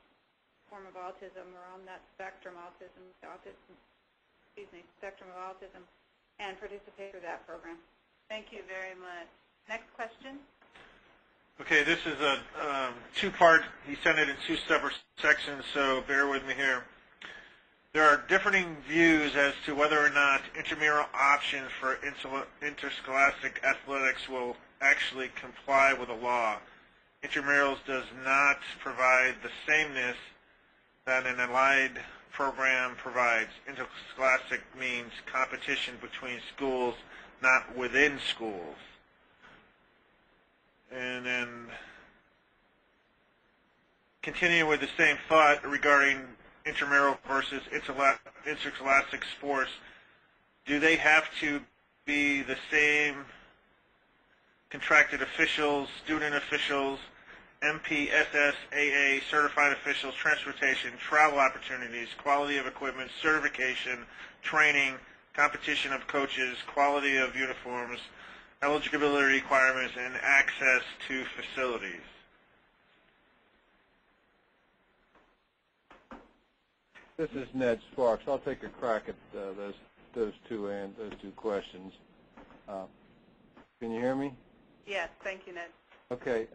form of autism or on that spectrum of autism, and participate through that program. Thank you very much. Next question. Okay, this is a two-part. He sent it in 2 separate sections, so bear with me here. There are differing views as to whether or not intramural options for interscholastic athletics will actually comply with the law. Intramurals does not provide the sameness that an allied program provides. Interscholastic means competition between schools, not within schools. And then continue with the same thought regarding intramural versus interscholastic sports. Do they have to be the same contracted officials, student officials, MPSSAA certified officials, transportation, travel opportunities, quality of equipment, certification, training, competition of coaches, quality of uniforms, eligibility requirements, and access to facilities? This is Ned Sparks. I'll take a crack at those two questions. Can you hear me? Yes, thank you, Ned. Okay.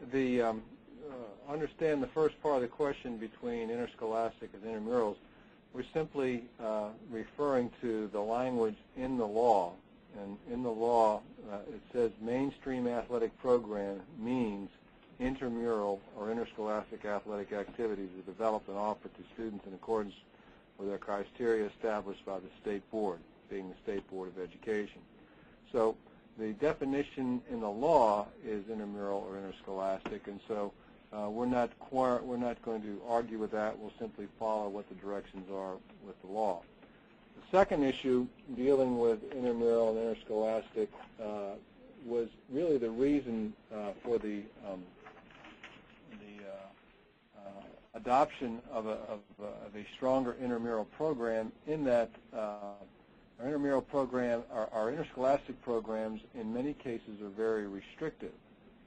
Understand the first part of the question between interscholastic and intramurals. We're simply referring to the language in the law. And in the law, it says mainstream athletic program means intramural or interscholastic athletic activities are developed and offered to students in accordance with their criteria established by the state board, being the State Board of Education. So the definition in the law is intramural or interscholastic, and so we're not going to argue with that. We'll simply follow what the directions are with the law. The second issue dealing with intramural and interscholastic was really the reason for the adoption of a stronger intramural program, in that our intramural program, our interscholastic programs in many cases are very restrictive.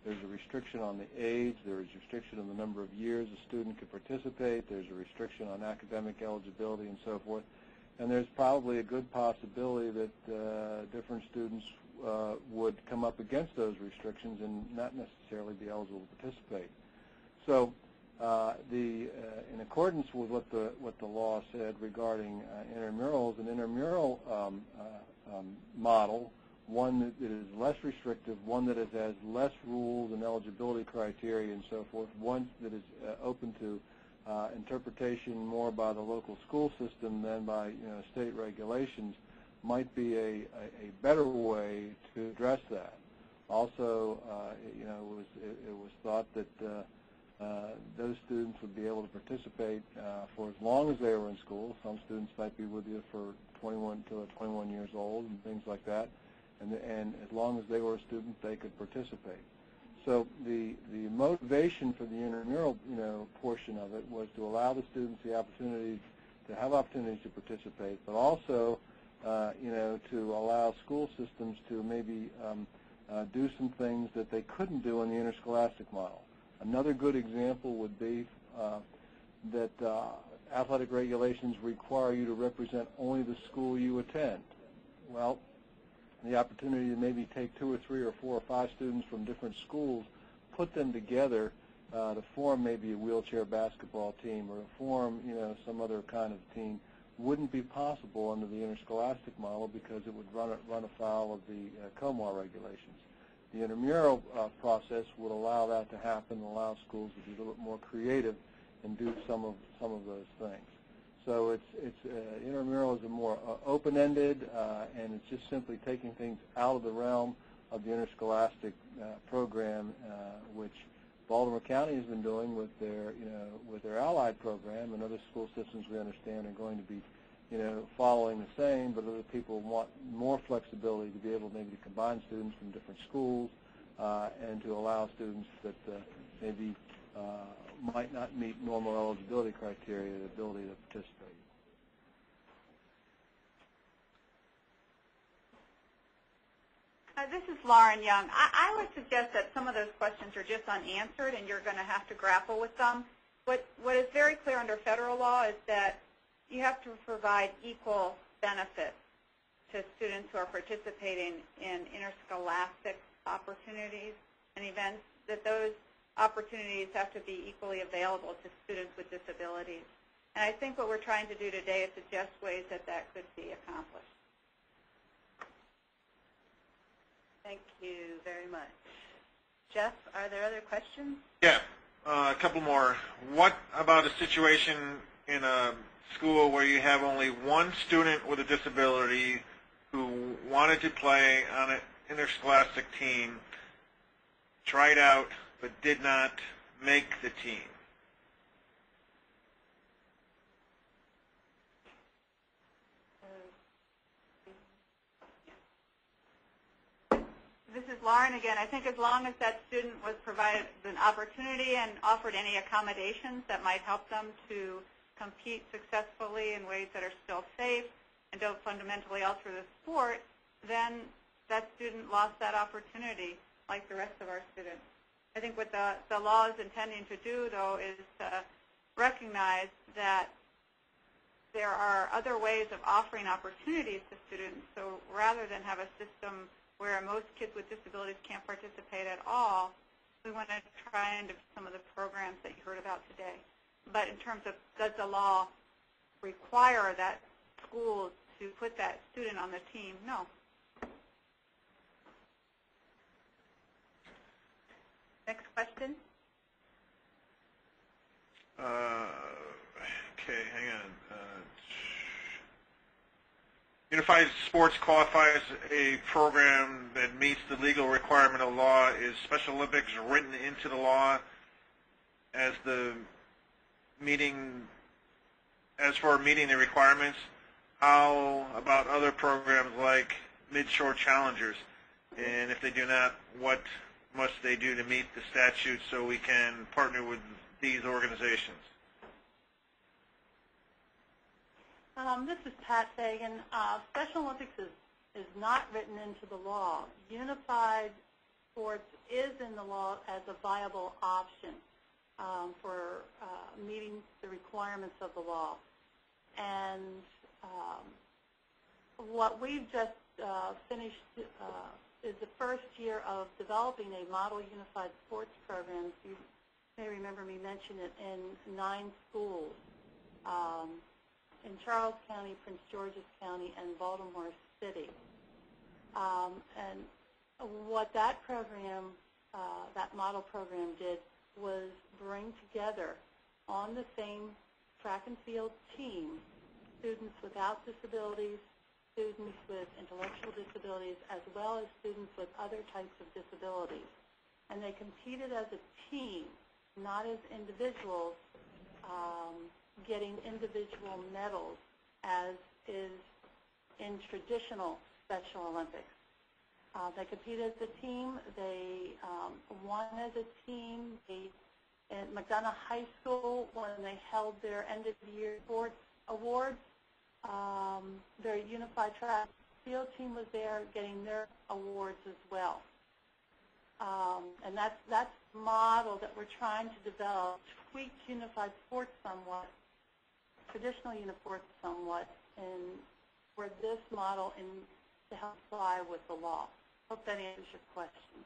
There's a restriction on the age, there is a restriction on the number of years a student can participate, there's a restriction on academic eligibility and so forth, and there's probably a good possibility that different students would come up against those restrictions and not necessarily be eligible to participate. So in accordance with what the law said regarding intramurals, an intramural model, one that is less restrictive, one that has less rules and eligibility criteria and so forth, one that is open to interpretation more by the local school system than by state regulations, might be a better way to address that. Also, it was thought that those students would be able to participate for as long as they were in school. Some students might be with you for 21 to 21 years old and things like that, and as long as they were a student, they could participate. So the motivation for the intramural portion of it was to allow the students the opportunity to have opportunities to participate, but also to allow school systems to maybe do some things that they couldn't do in the interscholastic model. Another good example would be that athletic regulations require you to represent only the school you attend. Well, the opportunity to maybe take 2 or 3 or 4 or 5 students from different schools, put them together to form maybe a wheelchair basketball team or to form some other kind of team, wouldn't be possible under the interscholastic model because it would run afoul of the COMAR regulations. The intramural process would allow that to happen, allow schools to be a little bit more creative and do some of those things. So intramural is a more open-ended, and it's just simply taking things out of the realm of the interscholastic program, which Baltimore County has been doing with their allied program, and other school systems we understand are going to be following the same, but other people want more flexibility to be able maybe to combine students from different schools and to allow students that maybe might not meet normal eligibility criteria the ability to participate. This is Lauren Young. I would suggest that some of those questions are just unanswered and you're going to have to grapple with them. What is very clear under federal law is that you have to provide equal benefits to students who are participating in interscholastic opportunities and events, that those opportunities have to be equally available to students with disabilities. And I think what we're trying to do today is suggest ways that that could be accomplished. Thank you very much. Jeff, are there other questions? Yeah, a couple more. What about a situation in a school where you have only one student with a disability who wanted to play on an interscholastic team, tried out, but did not make the team? This is Lauren again. I think as long as that student was provided an opportunity and offered any accommodations that might help them to compete successfully in ways that are still safe and don't fundamentally alter the sport, then that student lost that opportunity like the rest of our students. I think what the law is intending to do, though, is to recognize that there are other ways of offering opportunities to students. So rather than have a system where most kids with disabilities can't participate at all, we want to try and do some of the programs that you heard about today. But in terms of, does the law require that schools to put that student on the team? No. Next question. Okay, hang on. Unified Sports qualifies a program that meets the legal requirement of law. Is Special Olympics written into the law as for meeting the requirements? How about other programs like Mid-Shore Challengers? And if they do not, what must they do to meet the statute so we can partner with these organizations? This is Pat Fagan. Special Olympics is not written into the law. Unified Sports is in the law as a viable option for meeting the requirements of the law. And what we've just finished is the first year of developing a model unified sports program. You may remember me mention it in 9 schools. In Charles County, Prince George's County, and Baltimore City. And what that program, that model program did was bring together on the same track and field team students without disabilities, students with intellectual disabilities, as well as students with other types of disabilities. And they competed as a team, not as individuals, getting individual medals as is in traditional Special Olympics. They competed as a team. They won as a team. At McDonough High School, when they held their end-of-the-year sports awards, their unified track field team was there getting their awards as well. And that's the model that we're trying to develop, tweak unified sports somewhat, traditional uniforms somewhat, and for this model to help fly with the law. Hope that answers your question.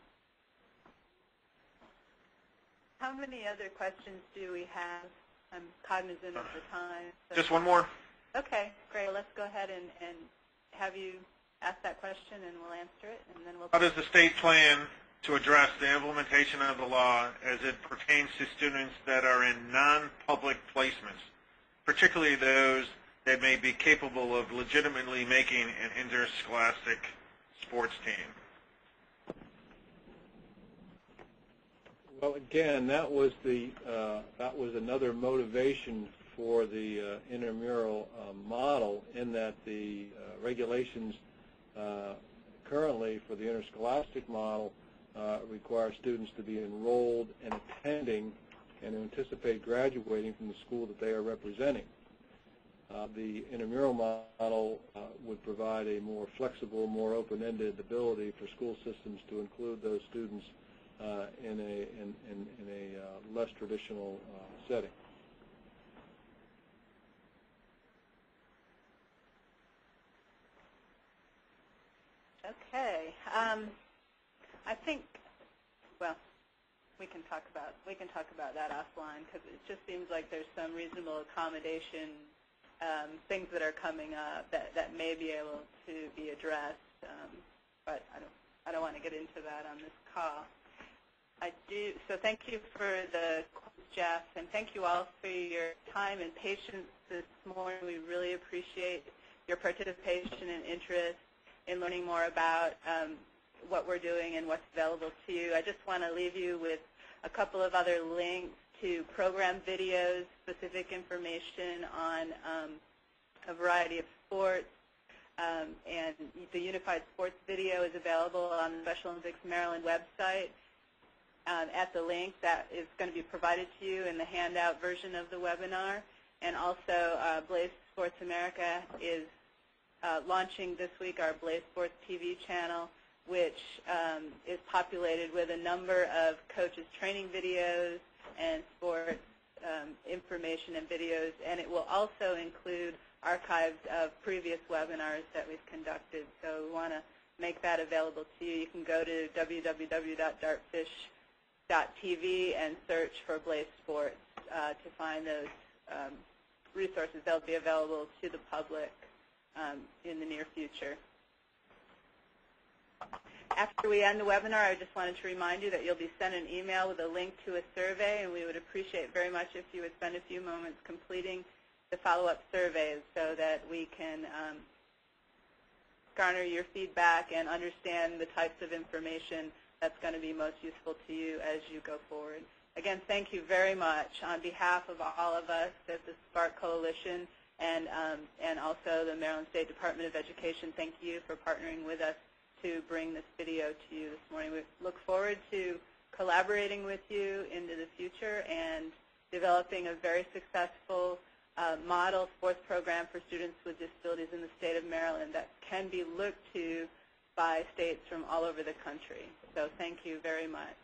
How many other questions do we have? I'm cognizant of the time. So. Just one more. Okay, great. Well, let's go ahead and have you ask that question, and we'll answer it, and then we'll. How does the state plan to address the implementation of the law as it pertains to students that are in non-public placements, particularly those that may be capable of legitimately making an interscholastic sports team? Well, again, that was another motivation for the intramural model, in that the regulations currently for the interscholastic model require students to be enrolled and attending and anticipate graduating from the school that they are representing. The intramural model would provide a more flexible, more open-ended ability for school systems to include those students in a less traditional setting. Okay. I think, well, we can talk about that offline, because it just seems like there's some reasonable accommodation things that are coming up that may be able to be addressed, but I don't want to get into that on this call. I do. So thank you for the questions, Jeff, and thank you all for your time and patience this morning. We really appreciate your participation and interest in learning more about what we're doing and what's available to you. I just want to leave you with a couple of other links to program videos, specific information on a variety of sports, and the Unified Sports video is available on the Special Olympics Maryland website at the link that is going to be provided to you in the handout version of the webinar. And also BlazeSports America is launching this week our BlazeSports TV channel, which is populated with a number of coaches' training videos and sports information and videos, and it will also include archives of previous webinars that we've conducted. So we want to make that available to you. You can go to www.dartfish.tv and search for BlazeSports to find those resources. They'll be available to the public in the near future. After we end the webinar, I just wanted to remind you that you'll be sent an email with a link to a survey, and we would appreciate very much if you would spend a few moments completing the follow-up surveys so that we can garner your feedback and understand the types of information that's going to be most useful to you as you go forward. Again, thank you very much on behalf of all of us at the SPARK Coalition and also the Maryland State Department of Education. Thank you for partnering with us to bring this video to you this morning. We look forward to collaborating with you into the future and developing a very successful model sports program for students with disabilities in the state of Maryland that can be looked to by states from all over the country. So thank you very much.